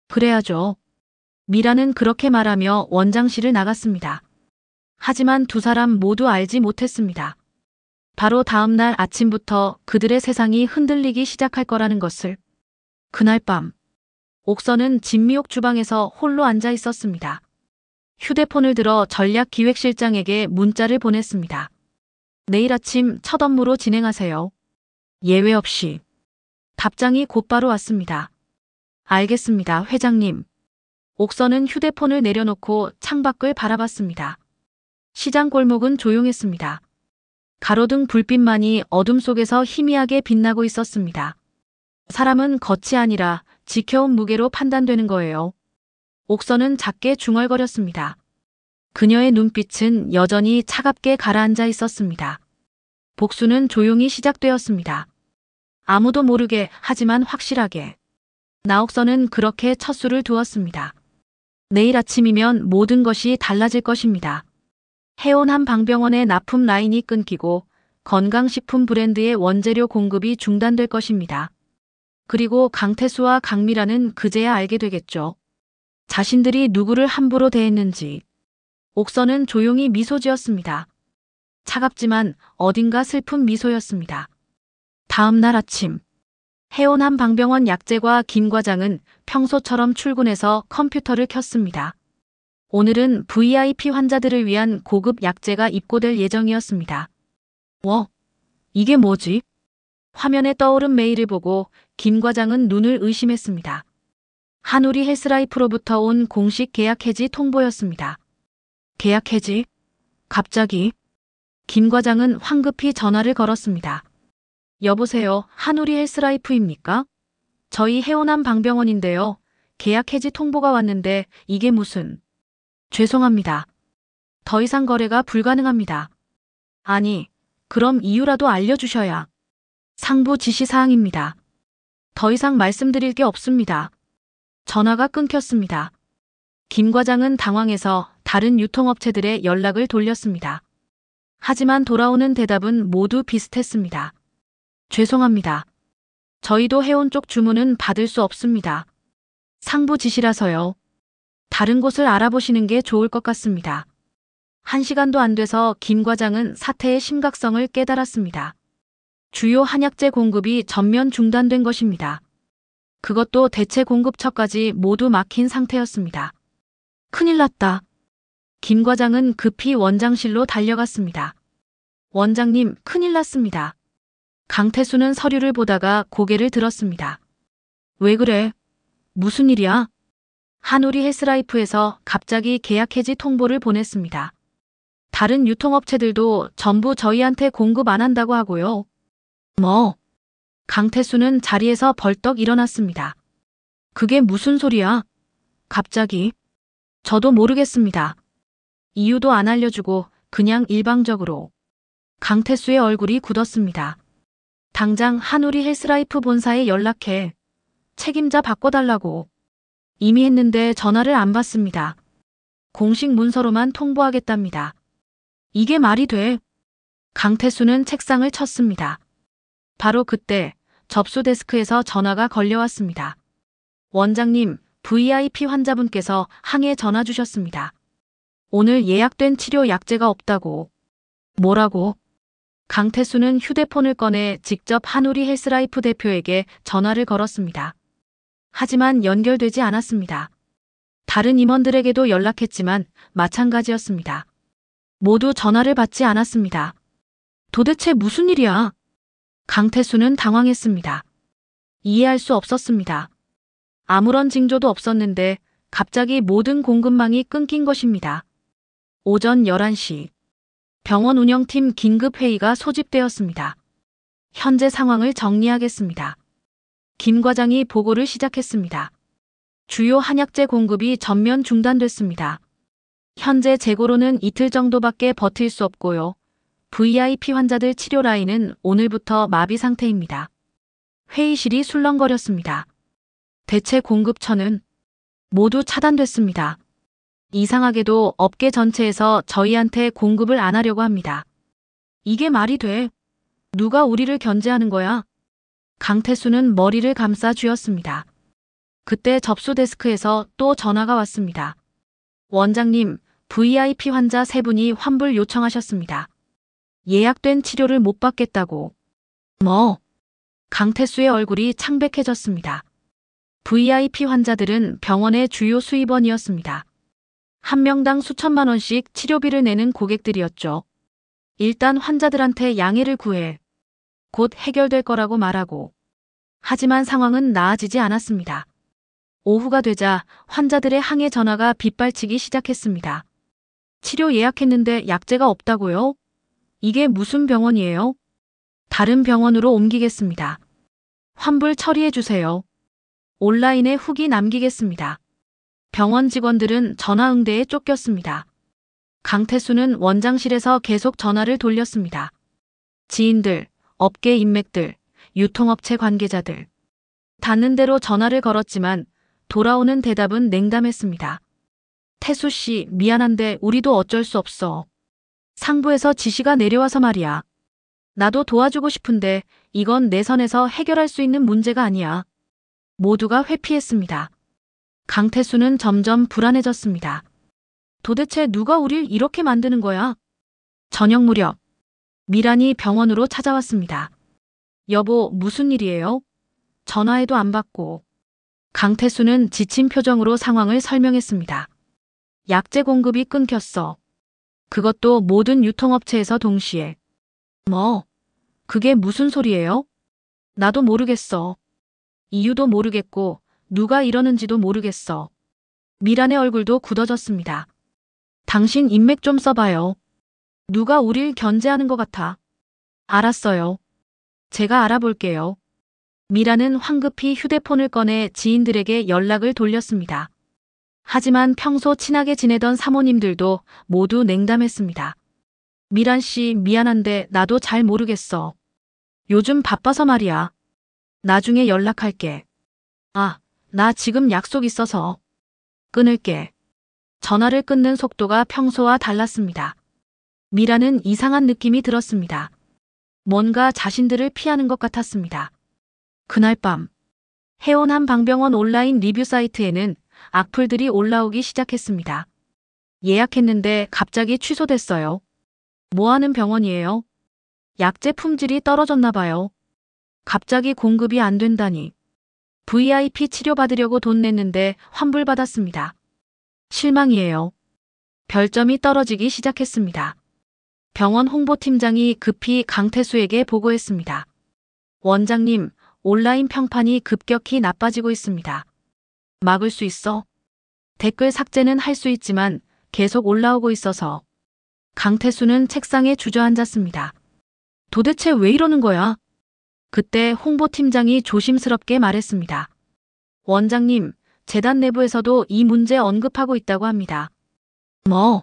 그래야죠. 미라는 그렇게 말하며 원장실을 나갔습니다. 하지만 두 사람 모두 알지 못했습니다. 바로 다음 날 아침부터 그들의 세상이 흔들리기 시작할 거라는 것을. 그날 밤, 옥선은 진미옥 주방에서 홀로 앉아 있었습니다. 휴대폰을 들어 전략기획실장에게 문자를 보냈습니다. 내일 아침 첫 업무로 진행하세요. 예외 없이. 답장이 곧바로 왔습니다. 알겠습니다, 회장님. 옥선은 휴대폰을 내려놓고 창밖을 바라봤습니다. 시장 골목은 조용했습니다. 가로등 불빛만이 어둠 속에서 희미하게 빛나고 있었습니다. 사람은 겉이 아니라 지켜온 무게로 판단되는 거예요. 옥선은 작게 중얼거렸습니다. 그녀의 눈빛은 여전히 차갑게 가라앉아 있었습니다. 복수는 조용히 시작되었습니다. 아무도 모르게 하지만 확실하게. 나옥선은 그렇게 첫 수를 두었습니다. 내일 아침이면 모든 것이 달라질 것입니다. 해온 한 방병원의 납품 라인이 끊기고 건강식품 브랜드의 원재료 공급이 중단될 것입니다. 그리고 강태수와 강미라는 그제야 알게 되겠죠. 자신들이 누구를 함부로 대했는지. 옥선은 조용히 미소 지었습니다. 차갑지만 어딘가 슬픈 미소였습니다. 다음 날 아침. 해온 한 방병원 약재과 김 과장은 평소처럼 출근해서 컴퓨터를 켰습니다. 오늘은 VIP 환자들을 위한 고급 약재가 입고될 예정이었습니다. 이게 뭐지? 화면에 떠오른 메일을 보고 김 과장은 눈을 의심했습니다. 한우리 헬스라이프로부터 온 공식 계약 해지 통보였습니다. 계약 해지? 갑자기? 김 과장은 황급히 전화를 걸었습니다. 여보세요, 한우리 헬스라이프입니까? 저희 해온한 방병원인데요. 계약 해지 통보가 왔는데 이게 무슨... 죄송합니다. 더 이상 거래가 불가능합니다. 아니, 그럼 이유라도 알려주셔야. 상부 지시사항입니다. 더 이상 말씀드릴 게 없습니다. 전화가 끊겼습니다. 김 과장은 당황해서 다른 유통업체들의 연락을 돌렸습니다. 하지만 돌아오는 대답은 모두 비슷했습니다. 죄송합니다. 저희도 해온 쪽 주문은 받을 수 없습니다. 상부 지시라서요. 다른 곳을 알아보시는 게 좋을 것 같습니다. 1시간도 안 돼서 김 과장은 사태의 심각성을 깨달았습니다. 주요 한약재 공급이 전면 중단된 것입니다. 그것도 대체 공급처까지 모두 막힌 상태였습니다. 큰일 났다. 김 과장은 급히 원장실로 달려갔습니다. 원장님, 큰일 났습니다. 강태수는 서류를 보다가 고개를 들었습니다. 왜 그래? 무슨 일이야? 한우리 헬스라이프에서 갑자기 계약 해지 통보를 보냈습니다. 다른 유통업체들도 전부 저희한테 공급 안 한다고 하고요. 뭐? 강태수는 자리에서 벌떡 일어났습니다. 그게 무슨 소리야? 갑자기? 저도 모르겠습니다. 이유도 안 알려주고 그냥 일방적으로. 강태수의 얼굴이 굳었습니다. 당장 한우리 헬스라이프 본사에 연락해. 책임자 바꿔달라고. 이미 했는데 전화를 안 받습니다. 공식 문서로만 통보하겠답니다. 이게 말이 돼? 강태수는 책상을 쳤습니다. 바로 그때 접수 데스크에서 전화가 걸려왔습니다. 원장님, VIP 환자분께서 항해 전화 주셨습니다. 오늘 예약된 치료 약재가 없다고. 뭐라고? 강태수는 휴대폰을 꺼내 직접 한우리 헬스라이프 대표에게 전화를 걸었습니다. 하지만 연결되지 않았습니다. 다른 임원들에게도 연락했지만 마찬가지였습니다. 모두 전화를 받지 않았습니다. 도대체 무슨 일이야? 강태수는 당황했습니다. 이해할 수 없었습니다. 아무런 징조도 없었는데 갑자기 모든 공급망이 끊긴 것입니다. 오전 11시. 병원 운영팀 긴급회의가 소집되었습니다. 현재 상황을 정리하겠습니다. 김 과장이 보고를 시작했습니다. 주요 한약재 공급이 전면 중단됐습니다. 현재 재고로는 이틀 정도밖에 버틸 수 없고요. VIP 환자들 치료 라인은 오늘부터 마비 상태입니다. 회의실이 술렁거렸습니다. 대체 공급처는 모두 차단됐습니다. 이상하게도 업계 전체에서 저희한테 공급을 안 하려고 합니다. 이게 말이 돼? 누가 우리를 견제하는 거야? 강태수는 머리를 감싸 쥐었습니다. 그때 접수 데스크에서 또 전화가 왔습니다. 원장님, VIP 환자 3분이 환불 요청하셨습니다. 예약된 치료를 못 받겠다고. 뭐? 강태수의 얼굴이 창백해졌습니다. VIP 환자들은 병원의 주요 수입원이었습니다. 한 명당 수천만 원씩 치료비를 내는 고객들이었죠. 일단 환자들한테 양해를 구해. 곧 해결될 거라고 말하고. 하지만 상황은 나아지지 않았습니다. 오후가 되자 환자들의 항해 전화가 빗발치기 시작했습니다. 치료 예약했는데 약재가 없다고요? 이게 무슨 병원이에요? 다른 병원으로 옮기겠습니다. 환불 처리해 주세요. 온라인에 후기 남기겠습니다. 병원 직원들은 전화 응대에 쫓겼습니다. 강태수는 원장실에서 계속 전화를 돌렸습니다. 지인들, 업계 인맥들, 유통업체 관계자들. 닿는 대로 전화를 걸었지만 돌아오는 대답은 냉담했습니다. 태수 씨, 미안한데 우리도 어쩔 수 없어. 상부에서 지시가 내려와서 말이야. 나도 도와주고 싶은데 이건 내 선에서 해결할 수 있는 문제가 아니야. 모두가 회피했습니다. 강태수는 점점 불안해졌습니다. 도대체 누가 우릴 이렇게 만드는 거야? 저녁 무렵 미란이 병원으로 찾아왔습니다. 여보, 무슨 일이에요? 전화해도 안 받고. 강태수는 지친 표정으로 상황을 설명했습니다. 약재 공급이 끊겼어. 그것도 모든 유통업체에서 동시에. 뭐? 그게 무슨 소리예요? 나도 모르겠어. 이유도 모르겠고 누가 이러는지도 모르겠어. 미란의 얼굴도 굳어졌습니다. 당신 인맥 좀 써봐요. 누가 우릴 견제하는 것 같아. 알았어요. 제가 알아볼게요. 미란은 황급히 휴대폰을 꺼내 지인들에게 연락을 돌렸습니다. 하지만 평소 친하게 지내던 사모님들도 모두 냉담했습니다. 미란 씨, 미안한데 나도 잘 모르겠어. 요즘 바빠서 말이야. 나중에 연락할게. 아, 나 지금 약속 있어서. 끊을게. 전화를 끊는 속도가 평소와 달랐습니다. 미란은 이상한 느낌이 들었습니다. 뭔가 자신들을 피하는 것 같았습니다. 그날 밤 해온한 방병원 온라인 리뷰 사이트에는 악플들이 올라오기 시작했습니다. 예약했는데 갑자기 취소됐어요. 뭐하는 병원이에요? 약재 품질이 떨어졌나 봐요. 갑자기 공급이 안 된다니. VIP 치료받으려고 돈 냈는데 환불받았습니다. 실망이에요. 별점이 떨어지기 시작했습니다. 병원 홍보팀장이 급히 강태수에게 보고했습니다. 원장님, 온라인 평판이 급격히 나빠지고 있습니다. 막을 수 있어? 댓글 삭제는 할 수 있지만 계속 올라오고 있어서. 강태수는 책상에 주저앉았습니다. 도대체 왜 이러는 거야? 그때 홍보팀장이 조심스럽게 말했습니다. 원장님, 재단 내부에서도 이 문제 언급하고 있다고 합니다. 뭐?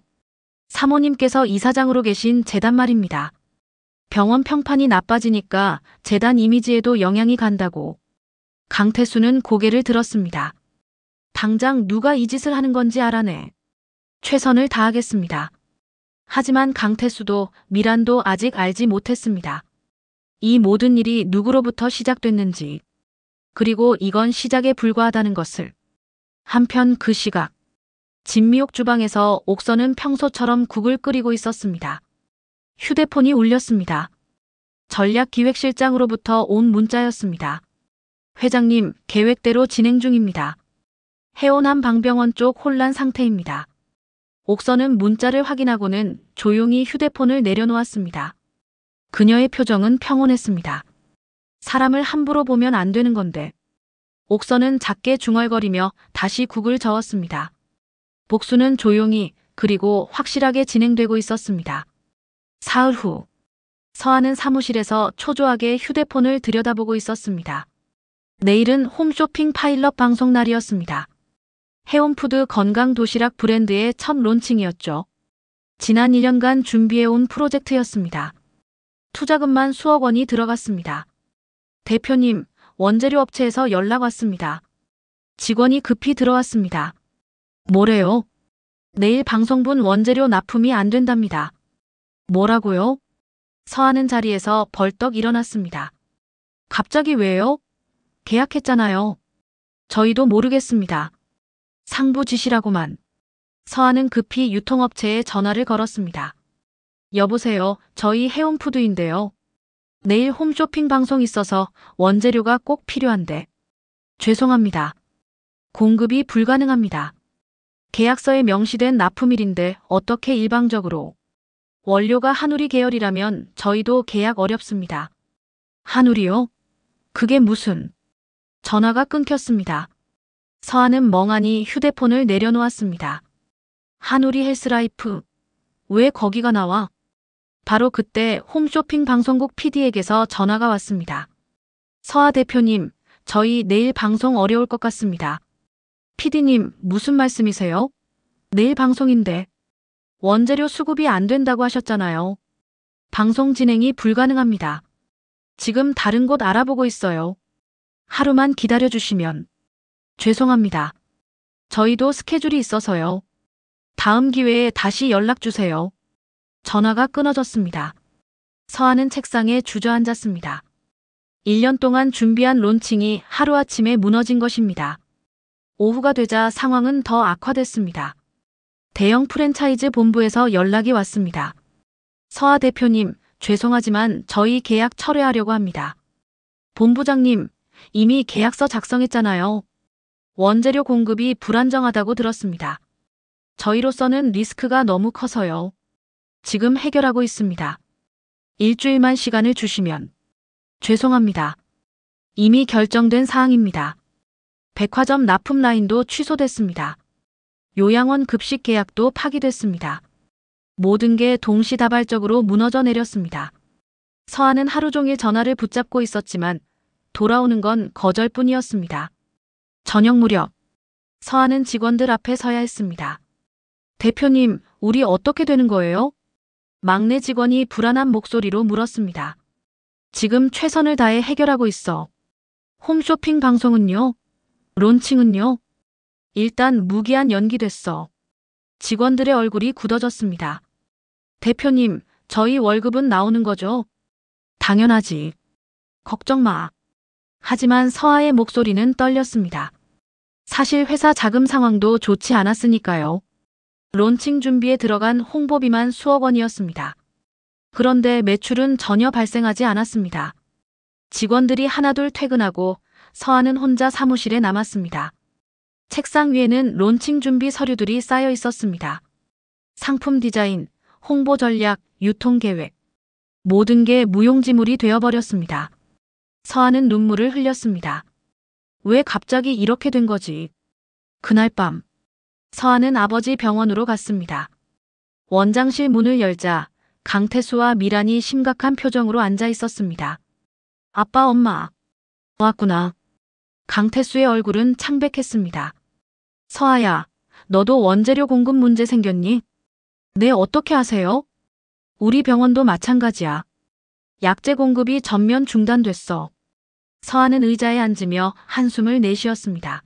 사모님께서 이사장으로 계신 재단 말입니다. 병원 평판이 나빠지니까 재단 이미지에도 영향이 간다고. 강태수는 고개를 들었습니다. 당장 누가 이 짓을 하는 건지 알아내. 최선을 다하겠습니다. 하지만 강태수도 미란도 아직 알지 못했습니다. 이 모든 일이 누구로부터 시작됐는지, 그리고 이건 시작에 불과하다는 것을. 한편 그 시각, 진미옥 주방에서 옥선은 평소처럼 국을 끓이고 있었습니다. 휴대폰이 울렸습니다. 전략기획실장으로부터 온 문자였습니다. 회장님, 계획대로 진행 중입니다. 해온한 방병원 쪽 혼란 상태입니다. 옥선은 문자를 확인하고는 조용히 휴대폰을 내려놓았습니다. 그녀의 표정은 평온했습니다. 사람을 함부로 보면 안 되는 건데. 옥선은 작게 중얼거리며 다시 국을 저었습니다. 복수는 조용히 그리고 확실하게 진행되고 있었습니다. 사흘 후 서한은 사무실에서 초조하게 휴대폰을 들여다보고 있었습니다. 내일은 홈쇼핑 파일럿 방송 날이었습니다. 해온푸드 건강 도시락 브랜드의 첫 론칭이었죠. 지난 1년간 준비해온 프로젝트였습니다. 투자금만 수억 원이 들어갔습니다. 대표님, 원재료 업체에서 연락 왔습니다. 직원이 급히 들어왔습니다. 뭐래요? 내일 방송분 원재료 납품이 안 된답니다. 뭐라고요? 서하는 자리에서 벌떡 일어났습니다. 갑자기 왜요? 계약했잖아요. 저희도 모르겠습니다. 상부 지시라고만. 서하는 급히 유통업체에 전화를 걸었습니다. 여보세요, 저희 해온푸드인데요. 내일 홈쇼핑 방송 있어서 원재료가 꼭 필요한데. 죄송합니다. 공급이 불가능합니다. 계약서에 명시된 납품일인데 어떻게 일방적으로? 원료가 한우리 계열이라면 저희도 계약 어렵습니다. 한우리요? 그게 무슨? 전화가 끊겼습니다. 서한은 멍하니 휴대폰을 내려놓았습니다. 한우리 헬스라이프. 왜 거기가 나와? 바로 그때 홈쇼핑 방송국 PD에게서 전화가 왔습니다. 서하 대표님, 저희 내일 방송 어려울 것 같습니다. PD님, 무슨 말씀이세요? 내일 방송인데. 원재료 수급이 안 된다고 하셨잖아요. 방송 진행이 불가능합니다. 지금 다른 곳 알아보고 있어요. 하루만 기다려주시면. 죄송합니다. 저희도 스케줄이 있어서요. 다음 기회에 다시 연락주세요. 전화가 끊어졌습니다. 서하는 책상에 주저앉았습니다. 1년 동안 준비한 론칭이 하루아침에 무너진 것입니다. 오후가 되자 상황은 더 악화됐습니다. 대형 프랜차이즈 본부에서 연락이 왔습니다. 서하 대표님, 죄송하지만 저희 계약 철회하려고 합니다. 본부장님, 이미 계약서 작성했잖아요. 원재료 공급이 불안정하다고 들었습니다. 저희로서는 리스크가 너무 커서요. 지금 해결하고 있습니다. 일주일만 시간을 주시면. 죄송합니다. 이미 결정된 사항입니다. 백화점 납품 라인도 취소됐습니다. 요양원 급식 계약도 파기됐습니다. 모든 게 동시다발적으로 무너져 내렸습니다. 서하는 하루 종일 전화를 붙잡고 있었지만 돌아오는 건 거절뿐이었습니다. 저녁 무렵 서하는 직원들 앞에 서야 했습니다. 대표님, 우리 어떻게 되는 거예요? 막내 직원이 불안한 목소리로 물었습니다. 지금 최선을 다해 해결하고 있어. 홈쇼핑 방송은요? 론칭은요? 일단 무기한 연기됐어. 직원들의 얼굴이 굳어졌습니다. 대표님, 저희 월급은 나오는 거죠? 당연하지. 걱정 마. 하지만 서하의 목소리는 떨렸습니다. 사실 회사 자금 상황도 좋지 않았으니까요. 론칭 준비에 들어간 홍보비만 수억 원이었습니다. 그런데 매출은 전혀 발생하지 않았습니다. 직원들이 하나둘 퇴근하고 서하는 혼자 사무실에 남았습니다. 책상 위에는 론칭 준비 서류들이 쌓여 있었습니다. 상품 디자인, 홍보 전략, 유통 계획. 모든 게 무용지물이 되어버렸습니다. 서하는 눈물을 흘렸습니다. 왜 갑자기 이렇게 된 거지? 그날 밤, 서하는 아버지 병원으로 갔습니다. 원장실 문을 열자 강태수와 미란이 심각한 표정으로 앉아 있었습니다. 아빠, 엄마. 왔구나. 강태수의 얼굴은 창백했습니다. 서하야, 너도 원재료 공급 문제 생겼니? 네, 어떻게 아세요? 우리 병원도 마찬가지야. 약재 공급이 전면 중단됐어. 서하는 의자에 앉으며 한숨을 내쉬었습니다.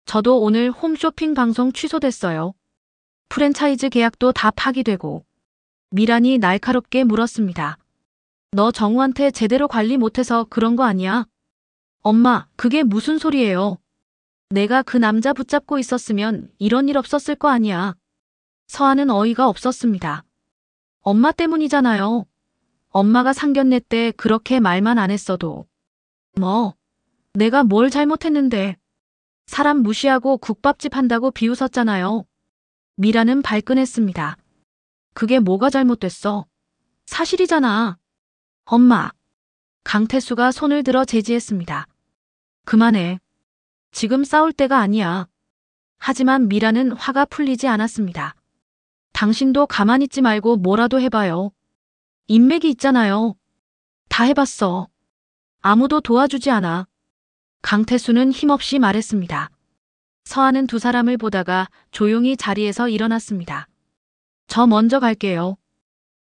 저도 오늘 홈쇼핑 방송 취소됐어요. 프랜차이즈 계약도 다 파기되고. 미란이 날카롭게 물었습니다. 너 정우한테 제대로 관리 못해서 그런 거 아니야? 엄마, 그게 무슨 소리예요? 내가 그 남자 붙잡고 있었으면 이런 일 없었을 거 아니야. 서하는 어이가 없었습니다. 엄마 때문이잖아요. 엄마가 상견례 때 그렇게 말만 안 했어도. 뭐, 내가 뭘 잘못했는데. 사람 무시하고 국밥집 한다고 비웃었잖아요. 미라는 발끈했습니다. 그게 뭐가 잘못됐어? 사실이잖아. 엄마. 강태수가 손을 들어 제지했습니다. 그만해. 지금 싸울 때가 아니야. 하지만 미라는 화가 풀리지 않았습니다. 당신도 가만히 있지 말고 뭐라도 해봐요. 인맥이 있잖아요. 다 해봤어. 아무도 도와주지 않아. 강태수는 힘없이 말했습니다. 서하는 두 사람을 보다가 조용히 자리에서 일어났습니다. 저 먼저 갈게요.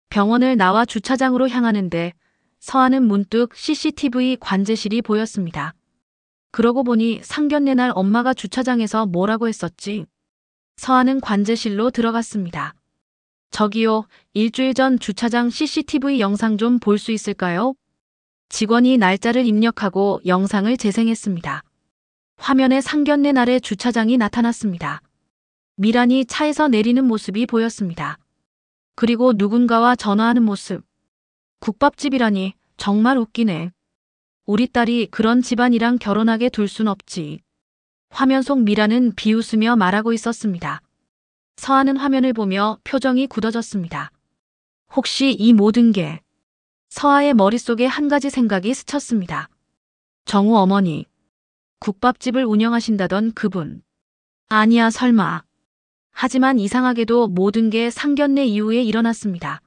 병원을 나와 주차장으로 향하는데 서하는 문득 CCTV 관제실이 보였습니다. 그러고 보니 상견례 날 엄마가 주차장에서 뭐라고 했었지? 서하는 관제실로 들어갔습니다. 저기요, 일주일 전 주차장 CCTV 영상 좀 볼 수 있을까요? 직원이 날짜를 입력하고 영상을 재생했습니다. 화면에 상견례 날의 주차장이 나타났습니다. 미란이 차에서 내리는 모습이 보였습니다. 그리고 누군가와 전화하는 모습. 국밥집이라니 정말 웃기네. 우리 딸이 그런 집안이랑 결혼하게 둘 순 없지. 화면 속 미라는 비웃으며 말하고 있었습니다. 서아는 화면을 보며 표정이 굳어졌습니다. 혹시 이 모든 게 서아의 머릿속에 한 가지 생각이 스쳤습니다. 정우 어머니, 국밥집을 운영하신다던 그분. 아니야 설마. 하지만 이상하게도 모든 게 상견례 이후에 일어났습니다.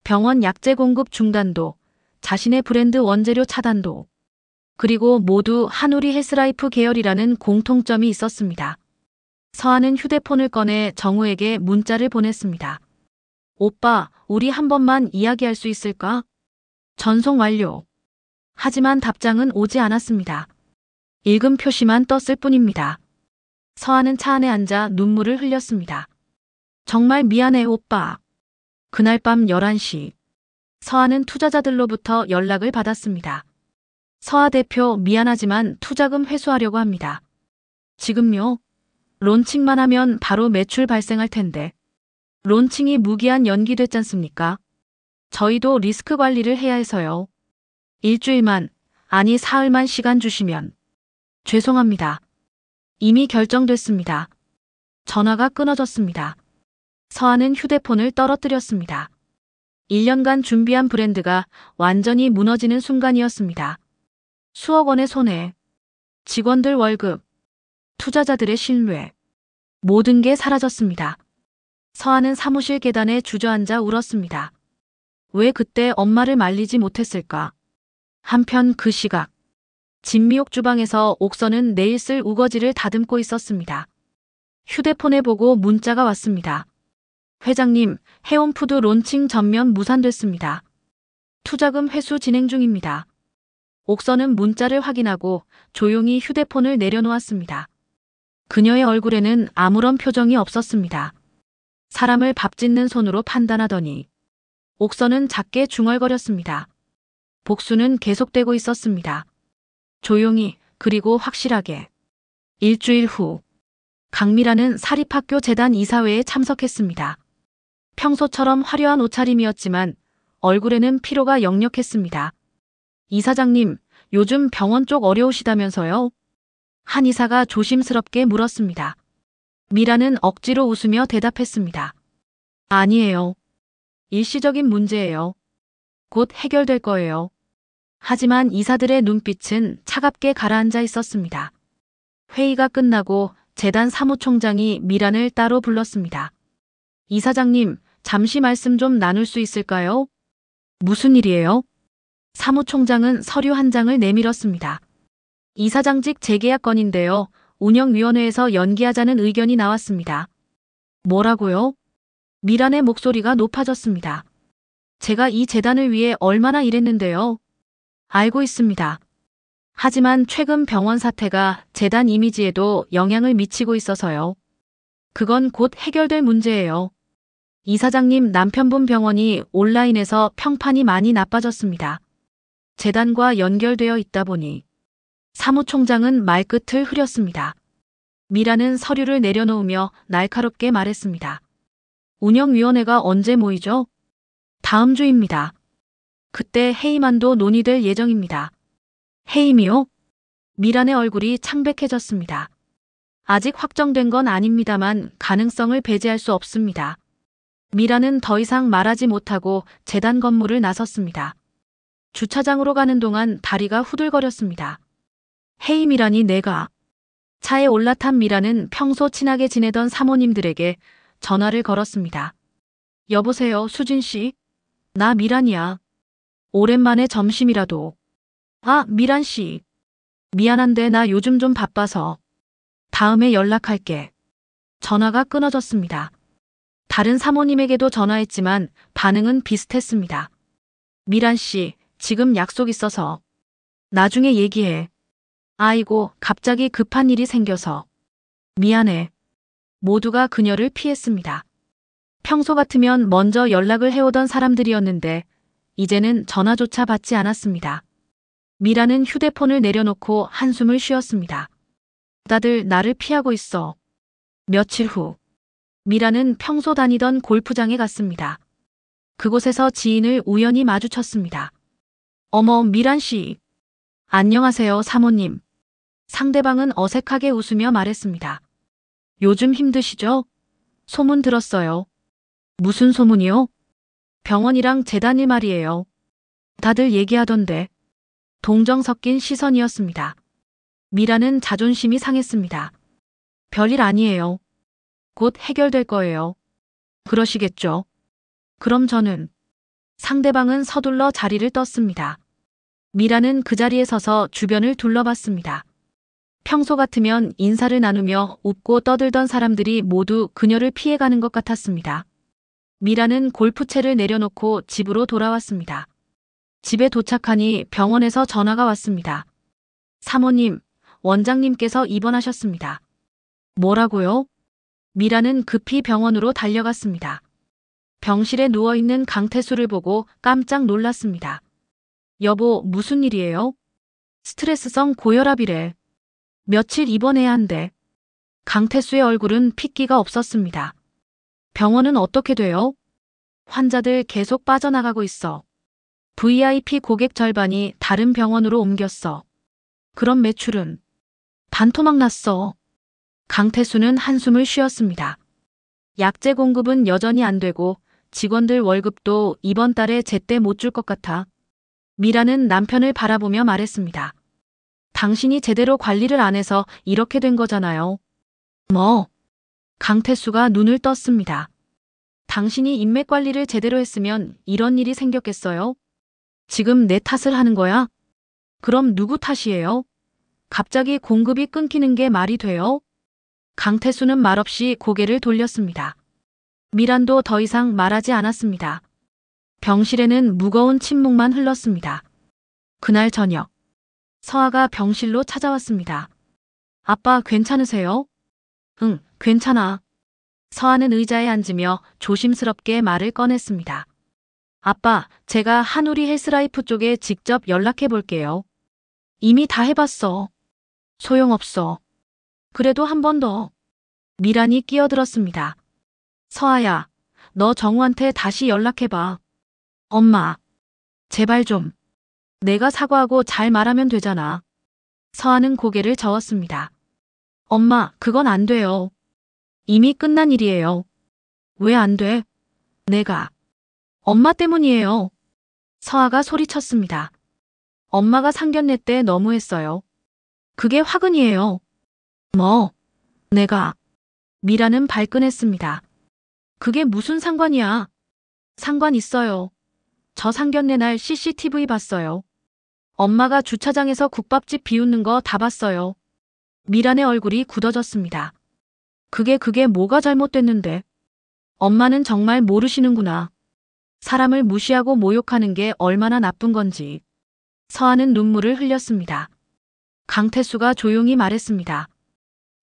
병원 약재 공급 중단도, 자신의 브랜드 원재료 차단도, 그리고 모두 한우리 헬스라이프 계열이라는 공통점이 있었습니다. 서아는 휴대폰을 꺼내 정우에게 문자를 보냈습니다. 오빠, 우리 한 번만 이야기할 수 있을까? 전송 완료. 하지만 답장은 오지 않았습니다. 읽음 표시만 떴을 뿐입니다. 서아는 차 안에 앉아 눈물을 흘렸습니다. 정말 미안해 오빠. 그날 밤 11시. 서아는 투자자들로부터 연락을 받았습니다. 서아 대표 미안하지만 투자금 회수하려고 합니다. 지금요? 론칭만 하면 바로 매출 발생할 텐데. 론칭이 무기한 연기됐잖습니까? 저희도 리스크 관리를 해야 해서요. 일주일만, 아니 사흘만 시간 주시면. 죄송합니다. 이미 결정됐습니다. 전화가 끊어졌습니다. 서아는 휴대폰을 떨어뜨렸습니다. 1년간 준비한 브랜드가 완전히 무너지는 순간이었습니다. 수억 원의 손해, 직원들 월급, 투자자들의 신뢰, 모든 게 사라졌습니다. 서아는 사무실 계단에 주저앉아 울었습니다. 왜 그때 엄마를 말리지 못했을까? 한편 그 시각, 진미옥 주방에서 옥선은 내일 쓸 우거지를 다듬고 있었습니다. 휴대폰에 보고 문자가 왔습니다. 회장님, 해온푸드 론칭 전면 무산됐습니다. 투자금 회수 진행 중입니다. 옥선은 문자를 확인하고 조용히 휴대폰을 내려놓았습니다. 그녀의 얼굴에는 아무런 표정이 없었습니다. 사람을 밥 짓는 손으로 판단하더니 옥선은 작게 중얼거렸습니다. 복수는 계속되고 있었습니다. 조용히 그리고 확실하게. 일주일 후 강미라는 사립학교 재단 이사회에 참석했습니다. 평소처럼 화려한 옷차림이었지만 얼굴에는 피로가 역력했습니다. 이사장님, 요즘 병원 쪽 어려우시다면서요? 한 이사가 조심스럽게 물었습니다. 미라는 억지로 웃으며 대답했습니다. 아니에요. 일시적인 문제예요. 곧 해결될 거예요. 하지만 이사들의 눈빛은 차갑게 가라앉아 있었습니다. 회의가 끝나고 재단 사무총장이 미란을 따로 불렀습니다. 이사장님, 잠시 말씀 좀 나눌 수 있을까요? 무슨 일이에요? 사무총장은 서류 한 장을 내밀었습니다. 이사장직 재계약 건인데요. 운영위원회에서 연기하자는 의견이 나왔습니다. 뭐라고요? 미란의 목소리가 높아졌습니다. 제가 이 재단을 위해 얼마나 일했는데요. 알고 있습니다. 하지만 최근 병원 사태가 재단 이미지에도 영향을 미치고 있어서요. 그건 곧 해결될 문제예요. 이사장님 남편분 병원이 온라인에서 평판이 많이 나빠졌습니다. 재단과 연결되어 있다 보니 사무총장은 말끝을 흐렸습니다. 미라는 서류를 내려놓으며 날카롭게 말했습니다. 운영위원회가 언제 모이죠? 다음 주입니다. 그때 해임안도 논의될 예정입니다. 해임이요? 미란의 얼굴이 창백해졌습니다. 아직 확정된 건 아닙니다만 가능성을 배제할 수 없습니다. 미란은 더 이상 말하지 못하고 재단 건물을 나섰습니다. 주차장으로 가는 동안 다리가 후들거렸습니다. 해임이라니 내가. 차에 올라탄 미라는 평소 친하게 지내던 사모님들에게 전화를 걸었습니다. 여보세요, 수진 씨? 나 미란이야. 오랜만에 점심이라도. 아, 미란 씨. 미안한데 나 요즘 좀 바빠서. 다음에 연락할게. 전화가 끊어졌습니다. 다른 사모님에게도 전화했지만 반응은 비슷했습니다. 미란 씨, 지금 약속 있어서. 나중에 얘기해. 아이고, 갑자기 급한 일이 생겨서. 미안해. 모두가 그녀를 피했습니다. 평소 같으면 먼저 연락을 해오던 사람들이었는데 이제는 전화조차 받지 않았습니다. 미라는 휴대폰을 내려놓고 한숨을 쉬었습니다. 다들 나를 피하고 있어. 며칠 후 미라는 평소 다니던 골프장에 갔습니다. 그곳에서 지인을 우연히 마주쳤습니다. 어머, 미란 씨. 안녕하세요, 사모님. 상대방은 어색하게 웃으며 말했습니다. 요즘 힘드시죠? 소문 들었어요. 무슨 소문이요? 병원이랑 재단 일 말이에요. 다들 얘기하던데. 동정 섞인 시선이었습니다. 미라는 자존심이 상했습니다. 별일 아니에요. 곧 해결될 거예요. 그러시겠죠? 그럼 저는. 상대방은 서둘러 자리를 떴습니다. 미라는 그 자리에 서서 주변을 둘러봤습니다. 평소 같으면 인사를 나누며 웃고 떠들던 사람들이 모두 그녀를 피해가는 것 같았습니다. 미라는 골프채를 내려놓고 집으로 돌아왔습니다. 집에 도착하니 병원에서 전화가 왔습니다. 사모님, 원장님께서 입원하셨습니다. 뭐라고요? 미라는 급히 병원으로 달려갔습니다. 병실에 누워있는 강태수를 보고 깜짝 놀랐습니다. 여보, 무슨 일이에요? 스트레스성 고혈압이래. 며칠 입원해야 한대. 강태수의 얼굴은 핏기가 없었습니다. 병원은 어떻게 돼요? 환자들 계속 빠져나가고 있어. VIP 고객 절반이 다른 병원으로 옮겼어. 그럼 매출은? 반토막 났어. 강태수는 한숨을 쉬었습니다. 약재 공급은 여전히 안 되고 직원들 월급도 이번 달에 제때 못 줄 것 같아. 미라는 남편을 바라보며 말했습니다. 당신이 제대로 관리를 안 해서 이렇게 된 거잖아요. 뭐? 강태수가 눈을 떴습니다. 당신이 인맥 관리를 제대로 했으면 이런 일이 생겼겠어요? 지금 내 탓을 하는 거야? 그럼 누구 탓이에요? 갑자기 공급이 끊기는 게 말이 돼요? 강태수는 말없이 고개를 돌렸습니다. 미란도 더 이상 말하지 않았습니다. 병실에는 무거운 침묵만 흘렀습니다. 그날 저녁, 서아가 병실로 찾아왔습니다. 아빠 괜찮으세요? 응, 괜찮아. 서아는 의자에 앉으며 조심스럽게 말을 꺼냈습니다. 아빠, 제가 한우리 헬스라이프 쪽에 직접 연락해 볼게요. 이미 다 해봤어. 소용없어. 그래도 한 번 더. 미란이 끼어들었습니다. 서아야, 너 정우한테 다시 연락해봐. 엄마, 제발 좀. 내가 사과하고 잘 말하면 되잖아. 서아는 고개를 저었습니다. 엄마, 그건 안 돼요. 이미 끝난 일이에요. 왜 안 돼? 내가. 엄마 때문이에요. 서아가 소리쳤습니다. 엄마가 상견례 때 너무했어요. 그게 화근이에요. 뭐? 내가. 미라는 발끈했습니다. 그게 무슨 상관이야? 상관 있어요. 저 상견례 날 CCTV 봤어요. 엄마가 주차장에서 국밥집 비웃는 거 다 봤어요. 미란의 얼굴이 굳어졌습니다. 그게 뭐가 잘못됐는데? 엄마는 정말 모르시는구나. 사람을 무시하고 모욕하는 게 얼마나 나쁜 건지. 서아는 눈물을 흘렸습니다. 강태수가 조용히 말했습니다.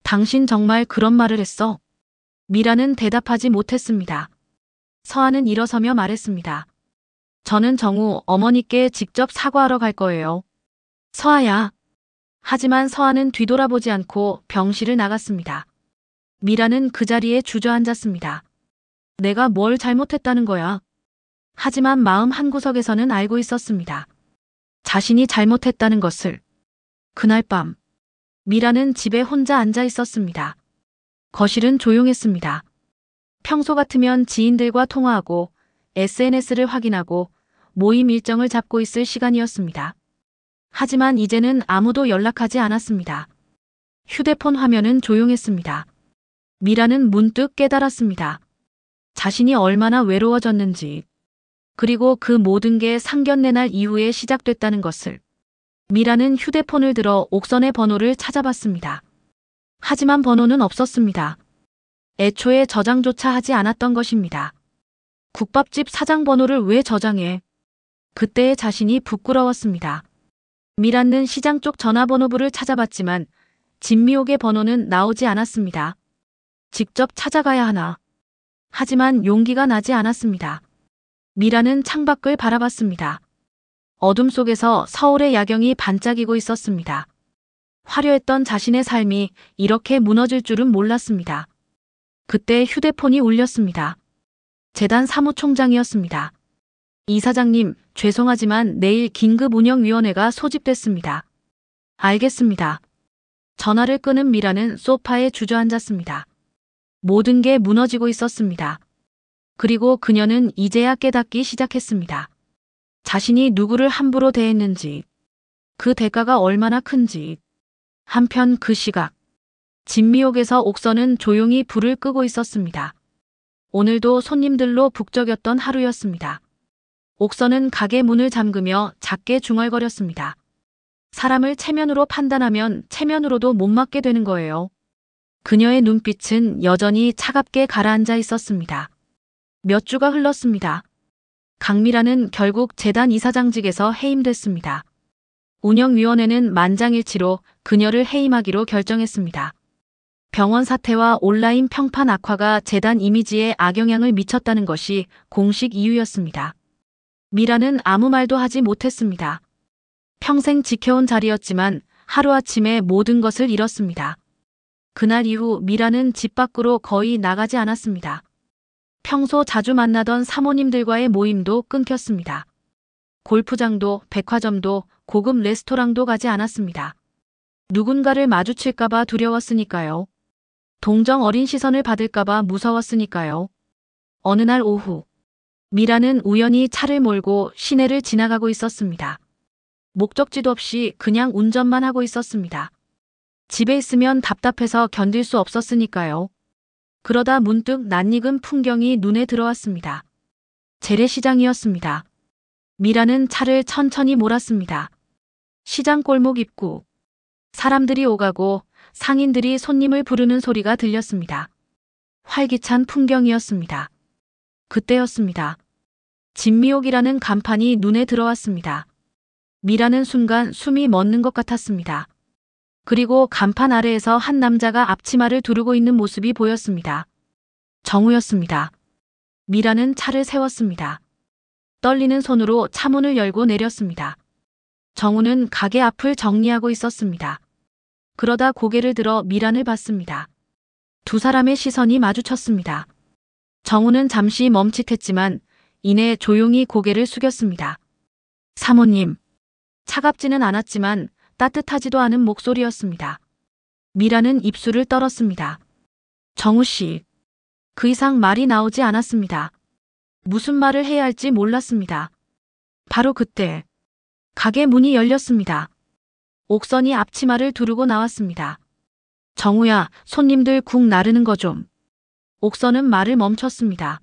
당신 정말 그런 말을 했어? 미라는 대답하지 못했습니다. 서아는 일어서며 말했습니다. 저는 정우 어머니께 직접 사과하러 갈 거예요. 서아야. 하지만 서아는 뒤돌아보지 않고 병실을 나갔습니다. 미라는 그 자리에 주저앉았습니다. 내가 뭘 잘못했다는 거야? 하지만 마음 한구석에서는 알고 있었습니다. 자신이 잘못했다는 것을. 그날 밤, 미라는 집에 혼자 앉아 있었습니다. 거실은 조용했습니다. 평소 같으면 지인들과 통화하고 SNS를 확인하고 모임 일정을 잡고 있을 시간이었습니다. 하지만 이제는 아무도 연락하지 않았습니다. 휴대폰 화면은 조용했습니다. 미라는 문득 깨달았습니다. 자신이 얼마나 외로워졌는지, 그리고 그 모든 게 상견례 날 이후에 시작됐다는 것을. 미라는 휴대폰을 들어 옥선의 번호를 찾아봤습니다. 하지만 번호는 없었습니다. 애초에 저장조차 하지 않았던 것입니다. 국밥집 사장 번호를 왜 저장해? 그때의 자신이 부끄러웠습니다. 미란은 시장 쪽 전화번호부를 찾아봤지만 진미옥의 번호는 나오지 않았습니다. 직접 찾아가야 하나. 하지만 용기가 나지 않았습니다. 미라는 창밖을 바라봤습니다. 어둠 속에서 서울의 야경이 반짝이고 있었습니다. 화려했던 자신의 삶이 이렇게 무너질 줄은 몰랐습니다. 그때 휴대폰이 울렸습니다. 재단 사무총장이었습니다. 이사장님, 죄송하지만 내일 긴급운영위원회가 소집됐습니다. 알겠습니다. 전화를 끄는 미라는 소파에 주저앉았습니다. 모든 게 무너지고 있었습니다. 그리고 그녀는 이제야 깨닫기 시작했습니다. 자신이 누구를 함부로 대했는지, 그 대가가 얼마나 큰지. 한편 그 시각, 진미옥에서 옥선은 조용히 불을 끄고 있었습니다. 오늘도 손님들로 북적였던 하루였습니다. 옥선은 가게 문을 잠그며 작게 중얼거렸습니다. 사람을 체면으로 판단하면 체면으로도 못 맞게 되는 거예요. 그녀의 눈빛은 여전히 차갑게 가라앉아 있었습니다. 몇 주가 흘렀습니다. 강미라는 결국 재단 이사장직에서 해임됐습니다. 운영위원회는 만장일치로 그녀를 해임하기로 결정했습니다. 병원 사태와 온라인 평판 악화가 재단 이미지에 악영향을 미쳤다는 것이 공식 이유였습니다. 미라는 아무 말도 하지 못했습니다. 평생 지켜온 자리였지만 하루아침에 모든 것을 잃었습니다. 그날 이후 미라는 집 밖으로 거의 나가지 않았습니다. 평소 자주 만나던 사모님들과의 모임도 끊겼습니다. 골프장도 백화점도 고급 레스토랑도 가지 않았습니다. 누군가를 마주칠까봐 두려웠으니까요. 동정 어린 시선을 받을까봐 무서웠으니까요. 어느 날 오후, 미라는 우연히 차를 몰고 시내를 지나가고 있었습니다. 목적지도 없이 그냥 운전만 하고 있었습니다. 집에 있으면 답답해서 견딜 수 없었으니까요. 그러다 문득 낯익은 풍경이 눈에 들어왔습니다. 재래시장이었습니다. 미라는 차를 천천히 몰았습니다. 시장 골목 입구. 사람들이 오가고 상인들이 손님을 부르는 소리가 들렸습니다. 활기찬 풍경이었습니다. 그때였습니다. 진미옥이라는 간판이 눈에 들어왔습니다. 미라는 순간 숨이 멎는 것 같았습니다. 그리고 간판 아래에서 한 남자가 앞치마를 두르고 있는 모습이 보였습니다. 정우였습니다. 미라는 차를 세웠습니다. 떨리는 손으로 차문을 열고 내렸습니다. 정우는 가게 앞을 정리하고 있었습니다. 그러다 고개를 들어 미란을 봤습니다. 두 사람의 시선이 마주쳤습니다. 정우는 잠시 멈칫했지만 이내 조용히 고개를 숙였습니다. 사모님. 차갑지는 않았지만 따뜻하지도 않은 목소리였습니다. 미라는 입술을 떨었습니다. 정우 씨. 그 이상 말이 나오지 않았습니다. 무슨 말을 해야 할지 몰랐습니다. 바로 그때 가게 문이 열렸습니다. 옥선이 앞치마를 두르고 나왔습니다. 정우야, 손님들 국 나르는 거 좀. 옥선은 말을 멈췄습니다.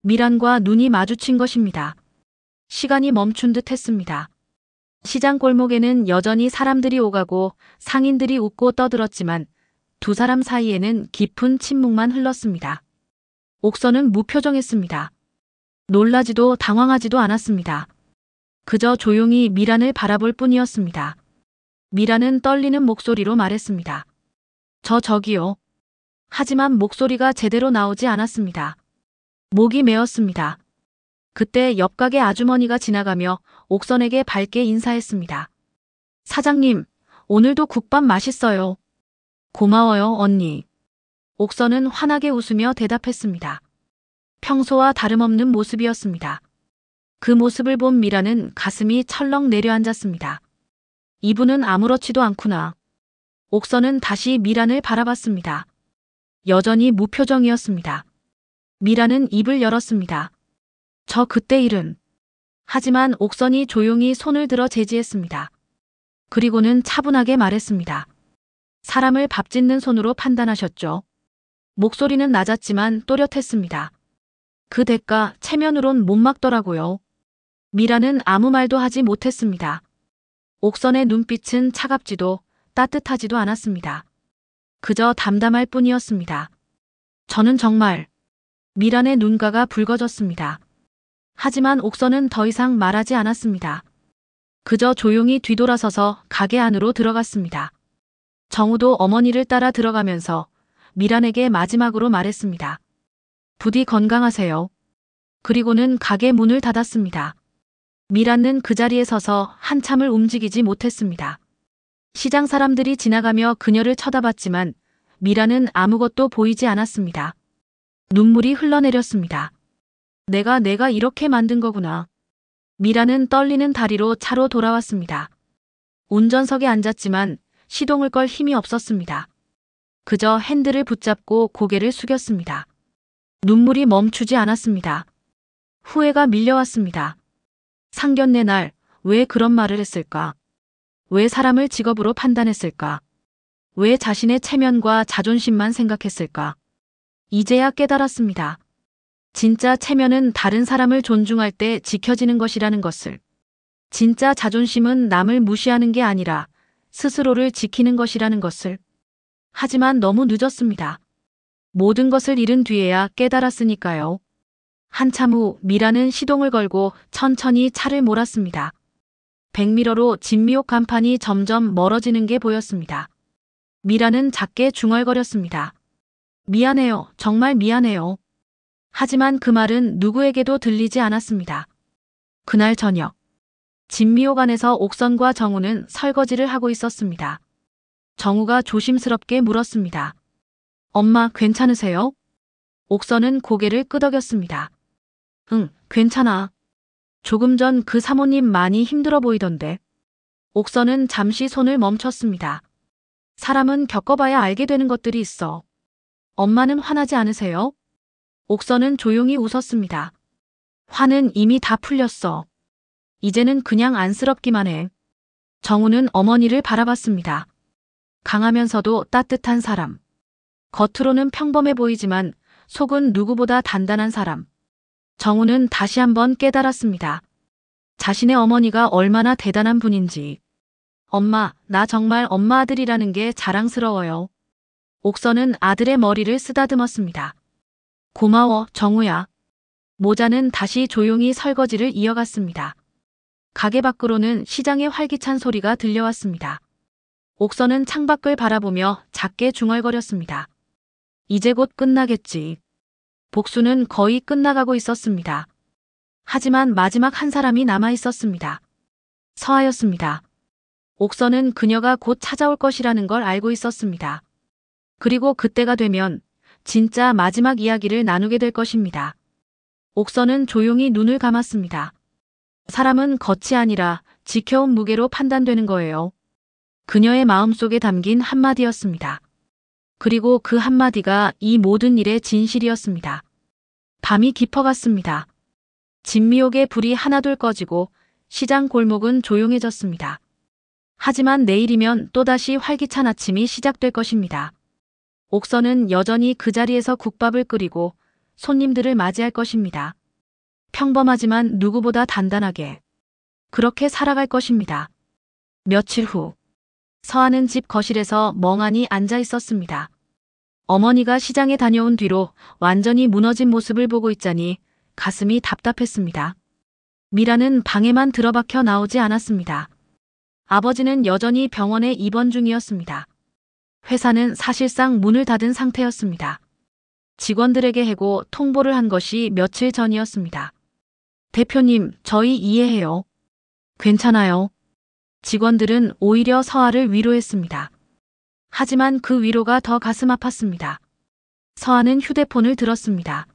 미란과 눈이 마주친 것입니다. 시간이 멈춘 듯 했습니다. 시장 골목에는 여전히 사람들이 오가고 상인들이 웃고 떠들었지만 두 사람 사이에는 깊은 침묵만 흘렀습니다. 옥선은 무표정했습니다. 놀라지도 당황하지도 않았습니다. 그저 조용히 미란을 바라볼 뿐이었습니다. 미란은 떨리는 목소리로 말했습니다. 저기요. 하지만 목소리가 제대로 나오지 않았습니다. 목이 메었습니다. 그때 옆 가게 아주머니가 지나가며 옥선에게 밝게 인사했습니다. 사장님, 오늘도 국밥 맛있어요. 고마워요, 언니. 옥선은 환하게 웃으며 대답했습니다. 평소와 다름없는 모습이었습니다. 그 모습을 본 미라는 가슴이 철렁 내려앉았습니다. 이분은 아무렇지도 않구나. 옥선은 다시 미란을 바라봤습니다. 여전히 무표정이었습니다. 미라는 입을 열었습니다. 저 그때 일은. 하지만 옥선이 조용히 손을 들어 제지했습니다. 그리고는 차분하게 말했습니다. 사람을 밥 짓는 손으로 판단하셨죠. 목소리는 낮았지만 또렷했습니다. 그 대가 체면으론 못 막더라고요. 미라는 아무 말도 하지 못했습니다. 옥선의 눈빛은 차갑지도 따뜻하지도 않았습니다. 그저 담담할 뿐이었습니다. 저는 정말. 미란의 눈가가 붉어졌습니다. 하지만 옥선은 더 이상 말하지 않았습니다. 그저 조용히 뒤돌아서서 가게 안으로 들어갔습니다. 정우도 어머니를 따라 들어가면서 미란에게 마지막으로 말했습니다. 부디 건강하세요. 그리고는 가게 문을 닫았습니다. 미란은 그 자리에 서서 한참을 움직이지 못했습니다. 시장 사람들이 지나가며 그녀를 쳐다봤지만 미란은 아무것도 보이지 않았습니다. 눈물이 흘러내렸습니다. 내가 이렇게 만든 거구나. 미라는 떨리는 다리로 차로 돌아왔습니다. 운전석에 앉았지만 시동을 걸 힘이 없었습니다. 그저 핸들을 붙잡고 고개를 숙였습니다. 눈물이 멈추지 않았습니다. 후회가 밀려왔습니다. 상견례 날 왜 그런 말을 했을까? 왜 사람을 직업으로 판단했을까? 왜 자신의 체면과 자존심만 생각했을까? 이제야 깨달았습니다. 진짜 체면은 다른 사람을 존중할 때 지켜지는 것이라는 것을. 진짜 자존심은 남을 무시하는 게 아니라 스스로를 지키는 것이라는 것을. 하지만 너무 늦었습니다. 모든 것을 잃은 뒤에야 깨달았으니까요. 한참 후 미라는 시동을 걸고 천천히 차를 몰았습니다. 백미러로 진미옥 간판이 점점 멀어지는 게 보였습니다. 미라는 작게 중얼거렸습니다. 미안해요. 정말 미안해요. 하지만 그 말은 누구에게도 들리지 않았습니다. 그날 저녁, 진미옥 안에서 옥선과 정우는 설거지를 하고 있었습니다. 정우가 조심스럽게 물었습니다. 엄마, 괜찮으세요? 옥선은 고개를 끄덕였습니다. 응, 괜찮아. 조금 전 그 사모님 많이 힘들어 보이던데. 옥선은 잠시 손을 멈췄습니다. 사람은 겪어봐야 알게 되는 것들이 있어. 엄마는 화나지 않으세요? 옥선은 조용히 웃었습니다. 화는 이미 다 풀렸어. 이제는 그냥 안쓰럽기만 해. 정우는 어머니를 바라봤습니다. 강하면서도 따뜻한 사람. 겉으로는 평범해 보이지만 속은 누구보다 단단한 사람. 정우는 다시 한번 깨달았습니다. 자신의 어머니가 얼마나 대단한 분인지. 엄마, 나 정말 엄마 아들이라는 게 자랑스러워요. 옥선은 아들의 머리를 쓰다듬었습니다. 고마워, 정우야. 모자는 다시 조용히 설거지를 이어갔습니다. 가게 밖으로는 시장의 활기찬 소리가 들려왔습니다. 옥선은 창밖을 바라보며 작게 중얼거렸습니다. 이제 곧 끝나겠지. 복수는 거의 끝나가고 있었습니다. 하지만 마지막 한 사람이 남아 있었습니다. 서아였습니다. 옥선은 그녀가 곧 찾아올 것이라는 걸 알고 있었습니다. 그리고 그때가 되면 진짜 마지막 이야기를 나누게 될 것입니다. 옥선은 조용히 눈을 감았습니다. 사람은 겉이 아니라 지켜온 무게로 판단되는 거예요. 그녀의 마음속에 담긴 한마디였습니다. 그리고 그 한마디가 이 모든 일의 진실이었습니다. 밤이 깊어갔습니다. 진미옥의 불이 하나둘 꺼지고 시장 골목은 조용해졌습니다. 하지만 내일이면 또다시 활기찬 아침이 시작될 것입니다. 옥선은 여전히 그 자리에서 국밥을 끓이고 손님들을 맞이할 것입니다. 평범하지만 누구보다 단단하게. 그렇게 살아갈 것입니다. 며칠 후, 서아는 집 거실에서 멍하니 앉아 있었습니다. 어머니가 시장에 다녀온 뒤로 완전히 무너진 모습을 보고 있자니 가슴이 답답했습니다. 미라는 방에만 들어박혀 나오지 않았습니다. 아버지는 여전히 병원에 입원 중이었습니다. 회사는 사실상 문을 닫은 상태였습니다. 직원들에게 해고 통보를 한 것이 며칠 전이었습니다. 대표님, 저희 이해해요. 괜찮아요. 직원들은 오히려 서아를 위로했습니다. 하지만 그 위로가 더 가슴 아팠습니다. 서아는 휴대폰을 들었습니다.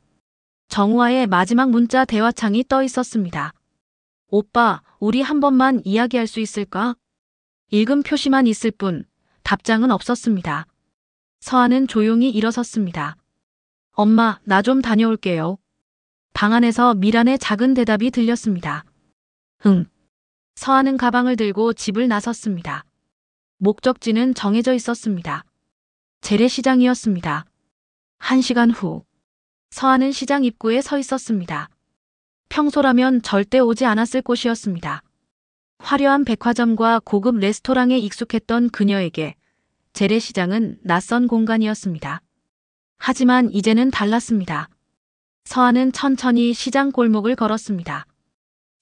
정우와의 마지막 문자 대화창이 떠 있었습니다. 오빠, 우리 한 번만 이야기할 수 있을까? 읽음 표시만 있을 뿐 답장은 없었습니다. 서아는 조용히 일어섰습니다. 엄마, 나 좀 다녀올게요. 방 안에서 미란의 작은 대답이 들렸습니다. 응. 서아는 가방을 들고 집을 나섰습니다. 목적지는 정해져 있었습니다. 재래시장이었습니다. 1시간 후, 서아는 시장 입구에 서 있었습니다. 평소라면 절대 오지 않았을 곳이었습니다. 화려한 백화점과 고급 레스토랑에 익숙했던 그녀에게 재래시장은 낯선 공간이었습니다. 하지만 이제는 달랐습니다. 서아는 천천히 시장 골목을 걸었습니다.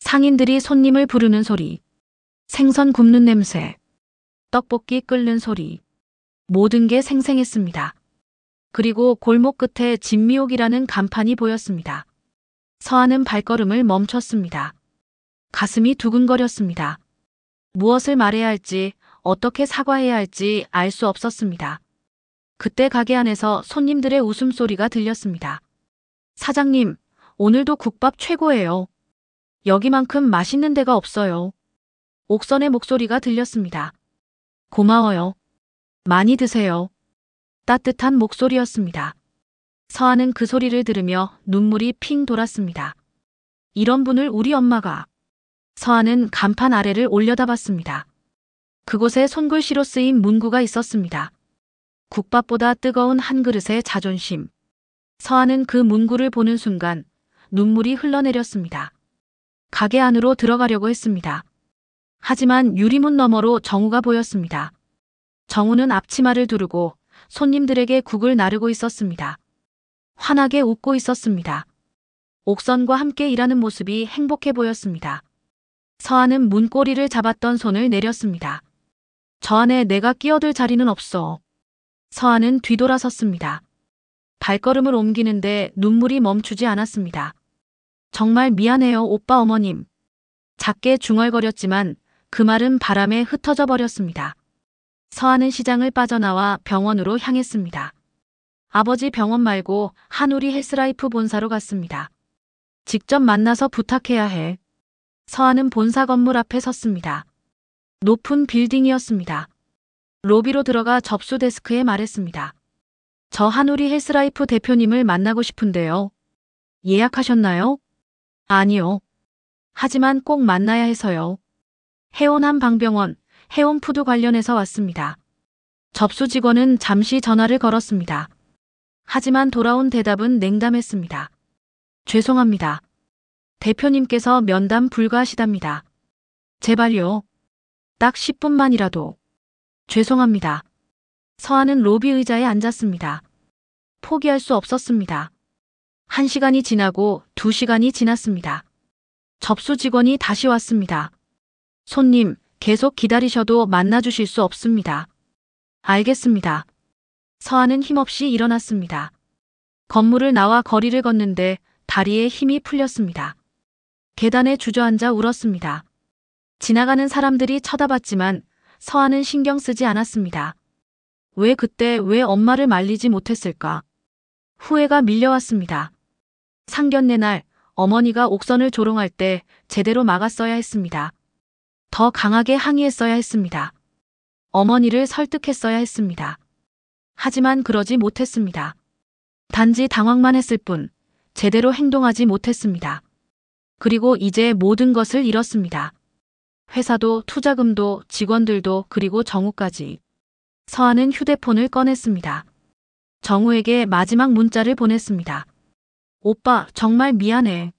상인들이 손님을 부르는 소리, 생선 굽는 냄새, 떡볶이 끓는 소리, 모든 게 생생했습니다. 그리고 골목 끝에 진미옥이라는 간판이 보였습니다. 서아는 발걸음을 멈췄습니다. 가슴이 두근거렸습니다. 무엇을 말해야 할지, 어떻게 사과해야 할지 알 수 없었습니다. 그때 가게 안에서 손님들의 웃음소리가 들렸습니다. 사장님, 오늘도 국밥 최고예요. 여기만큼 맛있는 데가 없어요. 옥선의 목소리가 들렸습니다. 고마워요. 많이 드세요. 따뜻한 목소리였습니다. 서아는 그 소리를 들으며 눈물이 핑 돌았습니다. 이런 분을 우리 엄마가. 서아는 간판 아래를 올려다봤습니다. 그곳에 손글씨로 쓰인 문구가 있었습니다. 국밥보다 뜨거운 한 그릇의 자존심. 서아는 그 문구를 보는 순간 눈물이 흘러내렸습니다. 가게 안으로 들어가려고 했습니다. 하지만 유리문 너머로 정우가 보였습니다. 정우는 앞치마를 두르고 손님들에게 국을 나르고 있었습니다. 환하게 웃고 있었습니다. 옥선과 함께 일하는 모습이 행복해 보였습니다. 서아는 문고리를 잡았던 손을 내렸습니다. 저 안에 내가 끼어들 자리는 없어. 서아는 뒤돌아섰습니다. 발걸음을 옮기는데 눈물이 멈추지 않았습니다. 정말 미안해요, 오빠 어머님. 작게 중얼거렸지만 그 말은 바람에 흩어져 버렸습니다. 서아는 시장을 빠져나와 병원으로 향했습니다. 아버지 병원 말고 한우리 헬스라이프 본사로 갔습니다. 직접 만나서 부탁해야 해. 서아는 본사 건물 앞에 섰습니다. 높은 빌딩이었습니다. 로비로 들어가 접수 데스크에 말했습니다. 저 한우리 헬스라이프 대표님을 만나고 싶은데요. 예약하셨나요? 아니요. 하지만 꼭 만나야 해서요. 해온한 방병원, 해온푸드 관련해서 왔습니다. 접수 직원은 잠시 전화를 걸었습니다. 하지만 돌아온 대답은 냉담했습니다. 죄송합니다. 대표님께서 면담 불가하시답니다. 제발요. 딱 10분만이라도. 죄송합니다. 서아는 로비 의자에 앉았습니다. 포기할 수 없었습니다. 1시간이 지나고 2시간이 지났습니다. 접수 직원이 다시 왔습니다. 손님, 계속 기다리셔도 만나주실 수 없습니다. 알겠습니다. 서아는 힘없이 일어났습니다. 건물을 나와 거리를 걷는데 다리에 힘이 풀렸습니다. 계단에 주저앉아 울었습니다. 지나가는 사람들이 쳐다봤지만 서아는 신경 쓰지 않았습니다. 왜 엄마를 말리지 못했을까? 후회가 밀려왔습니다. 상견례 날 어머니가 옥선을 조롱할 때 제대로 막았어야 했습니다. 더 강하게 항의했어야 했습니다. 어머니를 설득했어야 했습니다. 하지만 그러지 못했습니다. 단지 당황만 했을 뿐 제대로 행동하지 못했습니다. 그리고 이제 모든 것을 잃었습니다. 회사도 투자금도 직원들도 그리고 정우까지. 서아는 휴대폰을 꺼냈습니다. 정우에게 마지막 문자를 보냈습니다. 오빠, 정말 미안해.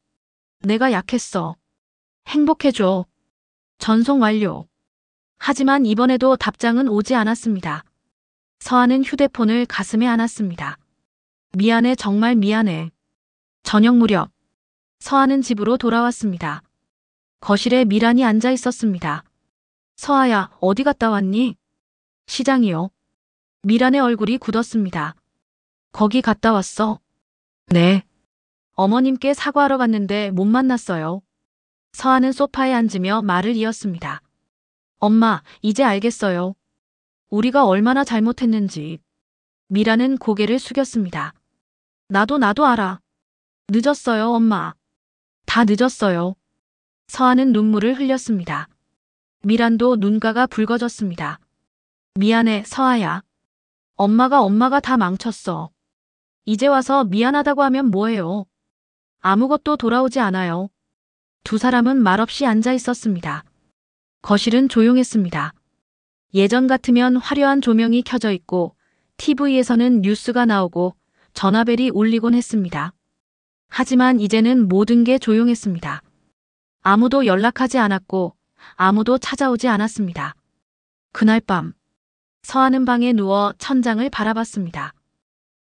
내가 약했어. 행복해줘. 전송 완료. 하지만 이번에도 답장은 오지 않았습니다. 서아는 휴대폰을 가슴에 안았습니다. 미안해, 정말 미안해. 저녁 무렵 서아는 집으로 돌아왔습니다. 거실에 미란이 앉아 있었습니다. 서아야, 어디 갔다 왔니? 시장이요. 미란의 얼굴이 굳었습니다. 거기 갔다 왔어? 네. 어머님께 사과하러 갔는데 못 만났어요. 서아는 소파에 앉으며 말을 이었습니다. 엄마, 이제 알겠어요. 우리가 얼마나 잘못했는지. 미란은 고개를 숙였습니다. 나도 알아. 늦었어요, 엄마. 다 늦었어요. 서아는 눈물을 흘렸습니다. 미란도 눈가가 붉어졌습니다. 미안해, 서아야. 엄마가 다 망쳤어. 이제 와서 미안하다고 하면 뭐해요? 아무것도 돌아오지 않아요. 두 사람은 말없이 앉아 있었습니다. 거실은 조용했습니다. 예전 같으면 화려한 조명이 켜져 있고 TV에서는 뉴스가 나오고 전화벨이 울리곤 했습니다. 하지만 이제는 모든 게 조용했습니다. 아무도 연락하지 않았고 아무도 찾아오지 않았습니다. 그날 밤 서아는 방에 누워 천장을 바라봤습니다.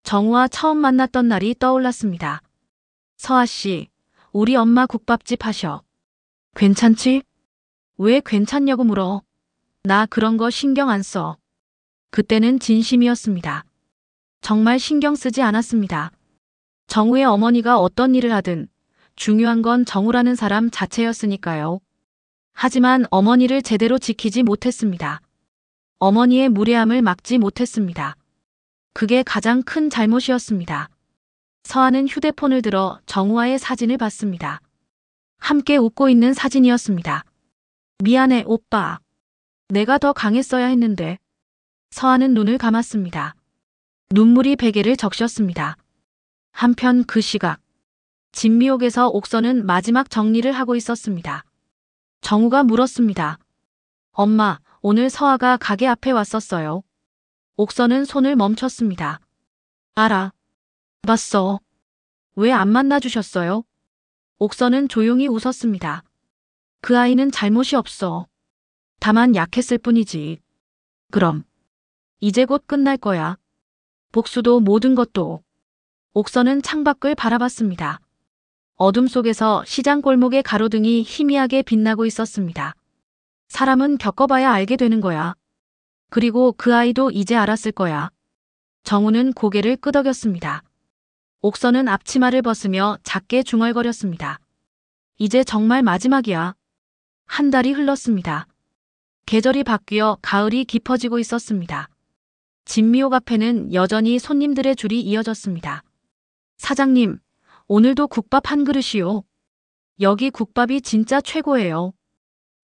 정우와 처음 만났던 날이 떠올랐습니다. 서아 씨, 우리 엄마 국밥집 하셔. 괜찮지? 왜 괜찮냐고 물어. 나 그런 거 신경 안 써. 그때는 진심이었습니다. 정말 신경 쓰지 않았습니다. 정우의 어머니가 어떤 일을 하든 중요한 건 정우라는 사람 자체였으니까요. 하지만 어머니를 제대로 지키지 못했습니다. 어머니의 무례함을 막지 못했습니다. 그게 가장 큰 잘못이었습니다. 서아는 휴대폰을 들어 정우와의 사진을 봤습니다. 함께 웃고 있는 사진이었습니다. 미안해, 오빠. 내가 더 강했어야 했는데. 서아는 눈을 감았습니다. 눈물이 베개를 적셨습니다. 한편 그 시각, 진미옥에서 옥선은 마지막 정리를 하고 있었습니다. 정우가 물었습니다. 엄마, 오늘 서아가 가게 앞에 왔었어요. 옥선은 손을 멈췄습니다. 알아. 봤어. 왜 안 만나주셨어요? 옥선은 조용히 웃었습니다. 그 아이는 잘못이 없어. 다만 약했을 뿐이지. 그럼. 이제 곧 끝날 거야. 복수도 모든 것도. 옥선은 창밖을 바라봤습니다. 어둠 속에서 시장 골목의 가로등이 희미하게 빛나고 있었습니다. 사람은 겪어봐야 알게 되는 거야. 그리고 그 아이도 이제 알았을 거야. 정우는 고개를 끄덕였습니다. 옥선은 앞치마를 벗으며 작게 중얼거렸습니다. 이제 정말 마지막이야. 한 달이 흘렀습니다. 계절이 바뀌어 가을이 깊어지고 있었습니다. 진미옥 앞에는 여전히 손님들의 줄이 이어졌습니다. 사장님, 오늘도 국밥 한 그릇이요. 여기 국밥이 진짜 최고예요.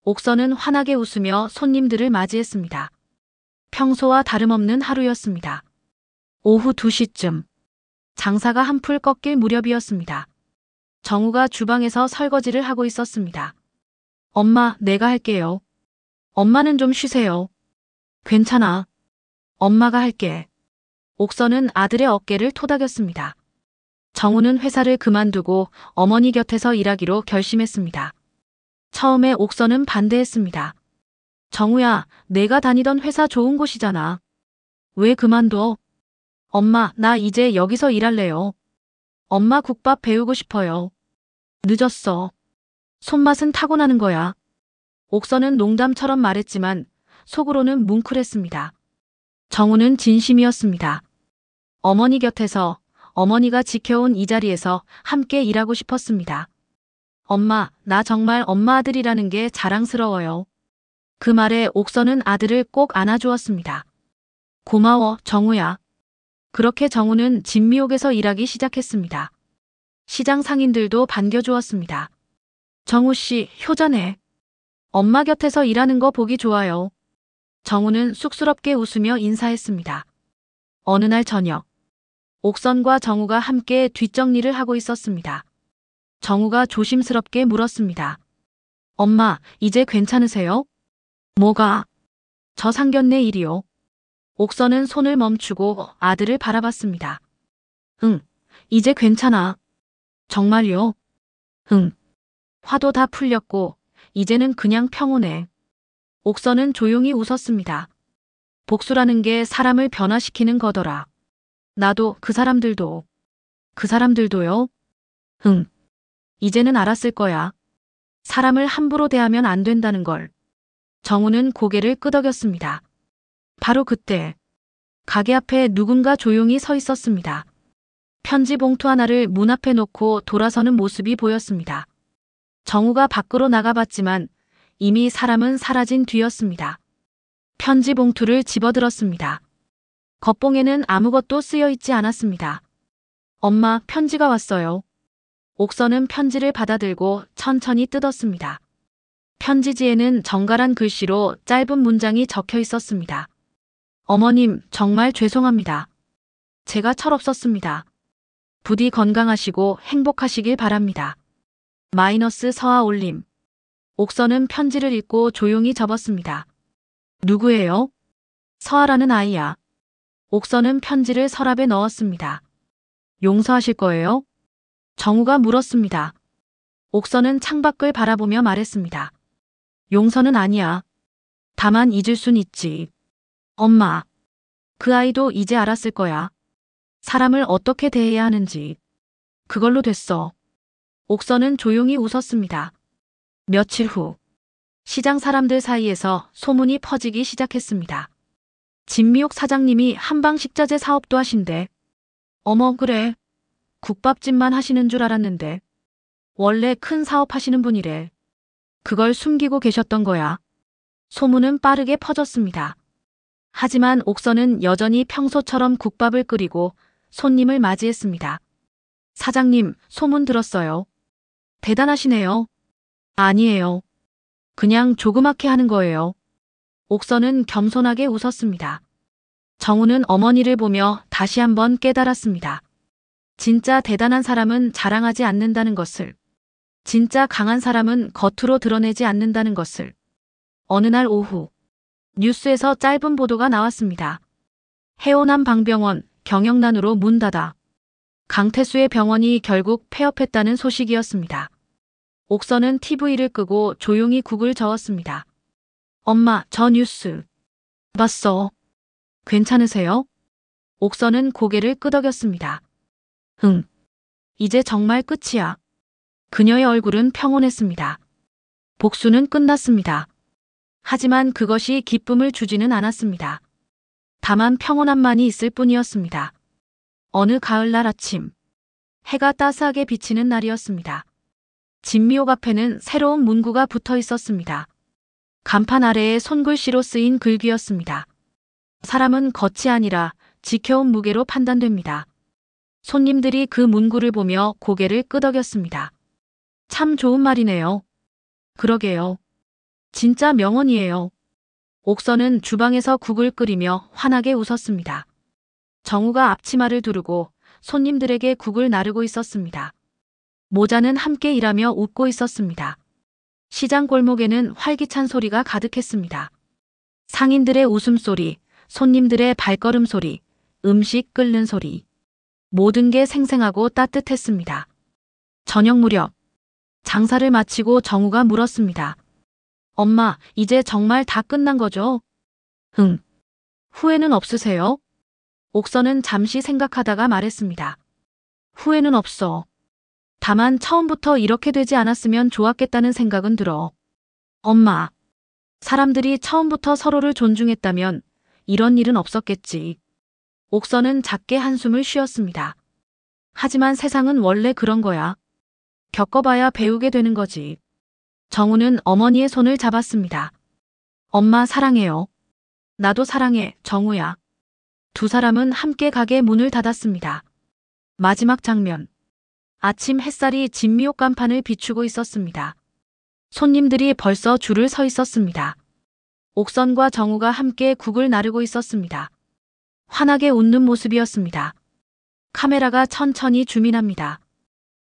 옥선은 환하게 웃으며 손님들을 맞이했습니다. 평소와 다름없는 하루였습니다. 오후 2시쯤 장사가 한풀 꺾일 무렵이었습니다. 정우가 주방에서 설거지를 하고 있었습니다. 엄마, 내가 할게요. 엄마는 좀 쉬세요. 괜찮아. 엄마가 할게. 옥선은 아들의 어깨를 토닥였습니다. 정우는 회사를 그만두고 어머니 곁에서 일하기로 결심했습니다. 처음에 옥선은 반대했습니다. 정우야, 내가 다니던 회사 좋은 곳이잖아. 왜 그만둬? 엄마, 나 이제 여기서 일할래요. 엄마 국밥 배우고 싶어요. 늦었어. 손맛은 타고나는 거야. 옥선은 농담처럼 말했지만 속으로는 뭉클했습니다. 정우는 진심이었습니다. 어머니 곁에서, 어머니가 지켜온 이 자리에서 함께 일하고 싶었습니다. 엄마, 나 정말 엄마 아들이라는 게 자랑스러워요. 그 말에 옥선은 아들을 꼭 안아주었습니다. 고마워, 정우야. 그렇게 정우는 진미옥에서 일하기 시작했습니다. 시장 상인들도 반겨주었습니다. 정우 씨, 효자네. 엄마 곁에서 일하는 거 보기 좋아요. 정우는 쑥스럽게 웃으며 인사했습니다. 어느 날 저녁, 옥선과 정우가 함께 뒷정리를 하고 있었습니다. 정우가 조심스럽게 물었습니다. 엄마, 이제 괜찮으세요? 뭐가? 저 상견례 일이요. 옥선은 손을 멈추고 아들을 바라봤습니다. 응, 이제 괜찮아. 정말요? 응. 화도 다 풀렸고 이제는 그냥 평온해. 옥선은 조용히 웃었습니다. 복수라는 게 사람을 변화시키는 거더라. 나도 그 사람들도. 그 사람들도요? 응. 이제는 알았을 거야. 사람을 함부로 대하면 안 된다는 걸. 정우는 고개를 끄덕였습니다. 바로 그때 가게 앞에 누군가 조용히 서 있었습니다. 편지 봉투 하나를 문 앞에 놓고 돌아서는 모습이 보였습니다. 정우가 밖으로 나가봤지만 이미 사람은 사라진 뒤였습니다. 편지 봉투를 집어들었습니다. 겉봉에는 아무것도 쓰여 있지 않았습니다. 엄마, 편지가 왔어요. 옥선은 편지를 받아들고 천천히 뜯었습니다. 편지지에는 정갈한 글씨로 짧은 문장이 적혀 있었습니다. 어머님, 정말 죄송합니다. 제가 철없었습니다. 부디 건강하시고 행복하시길 바랍니다. 마이너스 서아 올림. 옥선은 편지를 읽고 조용히 접었습니다. 누구예요? 서아라는 아이야. 옥선은 편지를 서랍에 넣었습니다. 용서하실 거예요? 정우가 물었습니다. 옥선은 창밖을 바라보며 말했습니다. 용서는 아니야. 다만 잊을 순 있지. 엄마. 그 아이도 이제 알았을 거야. 사람을 어떻게 대해야 하는지. 그걸로 됐어. 옥선은 조용히 웃었습니다. 며칠 후, 시장 사람들 사이에서 소문이 퍼지기 시작했습니다. 진미옥 사장님이 한방식자재 사업도 하신대. 어머, 그래. 국밥집만 하시는 줄 알았는데. 원래 큰 사업 하시는 분이래. 그걸 숨기고 계셨던 거야. 소문은 빠르게 퍼졌습니다. 하지만 옥선은 여전히 평소처럼 국밥을 끓이고 손님을 맞이했습니다. 사장님, 소문 들었어요. 대단하시네요. 아니에요. 그냥 조그맣게 하는 거예요. 옥선은 겸손하게 웃었습니다. 정우는 어머니를 보며 다시 한번 깨달았습니다. 진짜 대단한 사람은 자랑하지 않는다는 것을, 진짜 강한 사람은 겉으로 드러내지 않는다는 것을. 어느 날 오후, 뉴스에서 짧은 보도가 나왔습니다. 해오남 방병원 경영난으로 문 닫아. 강태수의 병원이 결국 폐업했다는 소식이었습니다. 옥선은 TV를 끄고 조용히 국을 저었습니다. 엄마, 저 뉴스 봤어. 괜찮으세요? 옥선은 고개를 끄덕였습니다. 응. 이제 정말 끝이야. 그녀의 얼굴은 평온했습니다. 복수는 끝났습니다. 하지만 그것이 기쁨을 주지는 않았습니다. 다만 평온함만이 있을 뿐이었습니다. 어느 가을날 아침, 해가 따스하게 비치는 날이었습니다. 진미옥 앞에는 새로운 문구가 붙어 있었습니다. 간판 아래에 손글씨로 쓰인 글귀였습니다. 사람은 겉이 아니라 지켜온 무게로 판단됩니다. 손님들이 그 문구를 보며 고개를 끄덕였습니다. 참 좋은 말이네요. 그러게요. 진짜 명언이에요. 옥선은 주방에서 국을 끓이며 환하게 웃었습니다. 정우가 앞치마를 두르고 손님들에게 국을 나르고 있었습니다. 모자는 함께 일하며 웃고 있었습니다. 시장 골목에는 활기찬 소리가 가득했습니다. 상인들의 웃음소리, 손님들의 발걸음 소리, 음식 끓는 소리. 모든 게 생생하고 따뜻했습니다. 저녁 무렵, 장사를 마치고 정우가 물었습니다. 엄마, 이제 정말 다 끝난 거죠? 응. 후회는 없으세요? 옥선은 잠시 생각하다가 말했습니다. 후회는 없어. 다만 처음부터 이렇게 되지 않았으면 좋았겠다는 생각은 들어. 엄마, 사람들이 처음부터 서로를 존중했다면 이런 일은 없었겠지. 옥선은 작게 한숨을 쉬었습니다. 하지만 세상은 원래 그런 거야. 겪어봐야 배우게 되는 거지. 정우는 어머니의 손을 잡았습니다. 엄마 사랑해요. 나도 사랑해, 정우야. 두 사람은 함께 가게 문을 닫았습니다. 마지막 장면. 아침 햇살이 진미옥 간판을 비추고 있었습니다. 손님들이 벌써 줄을 서 있었습니다. 옥선과 정우가 함께 국을 나르고 있었습니다. 환하게 웃는 모습이었습니다. 카메라가 천천히 줌인합니다.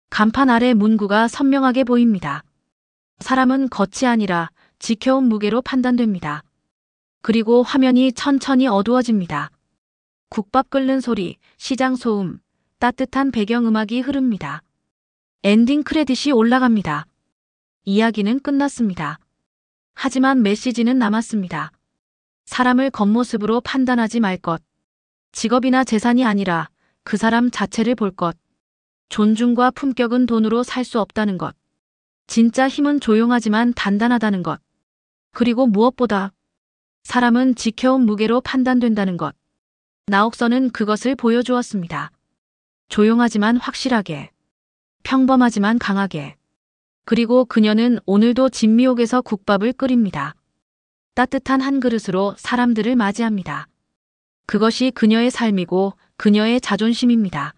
간판 아래 문구가 선명하게 보입니다. 사람은 겉이 아니라 지켜온 무게로 판단됩니다. 그리고 화면이 천천히 어두워집니다. 국밥 끓는 소리, 시장 소음, 따뜻한 배경음악이 흐릅니다. 엔딩 크레딧이 올라갑니다. 이야기는 끝났습니다. 하지만 메시지는 남았습니다. 사람을 겉모습으로 판단하지 말 것. 직업이나 재산이 아니라 그 사람 자체를 볼 것. 존중과 품격은 돈으로 살 수 없다는 것. 진짜 힘은 조용하지만 단단하다는 것. 그리고 무엇보다 사람은 지켜온 무게로 판단된다는 것. 나옥선은 그것을 보여주었습니다. 조용하지만 확실하게. 평범하지만 강하게. 그리고 그녀는 오늘도 진미옥에서 국밥을 끓입니다. 따뜻한 한 그릇으로 사람들을 맞이합니다. 그것이 그녀의 삶이고 그녀의 자존심입니다.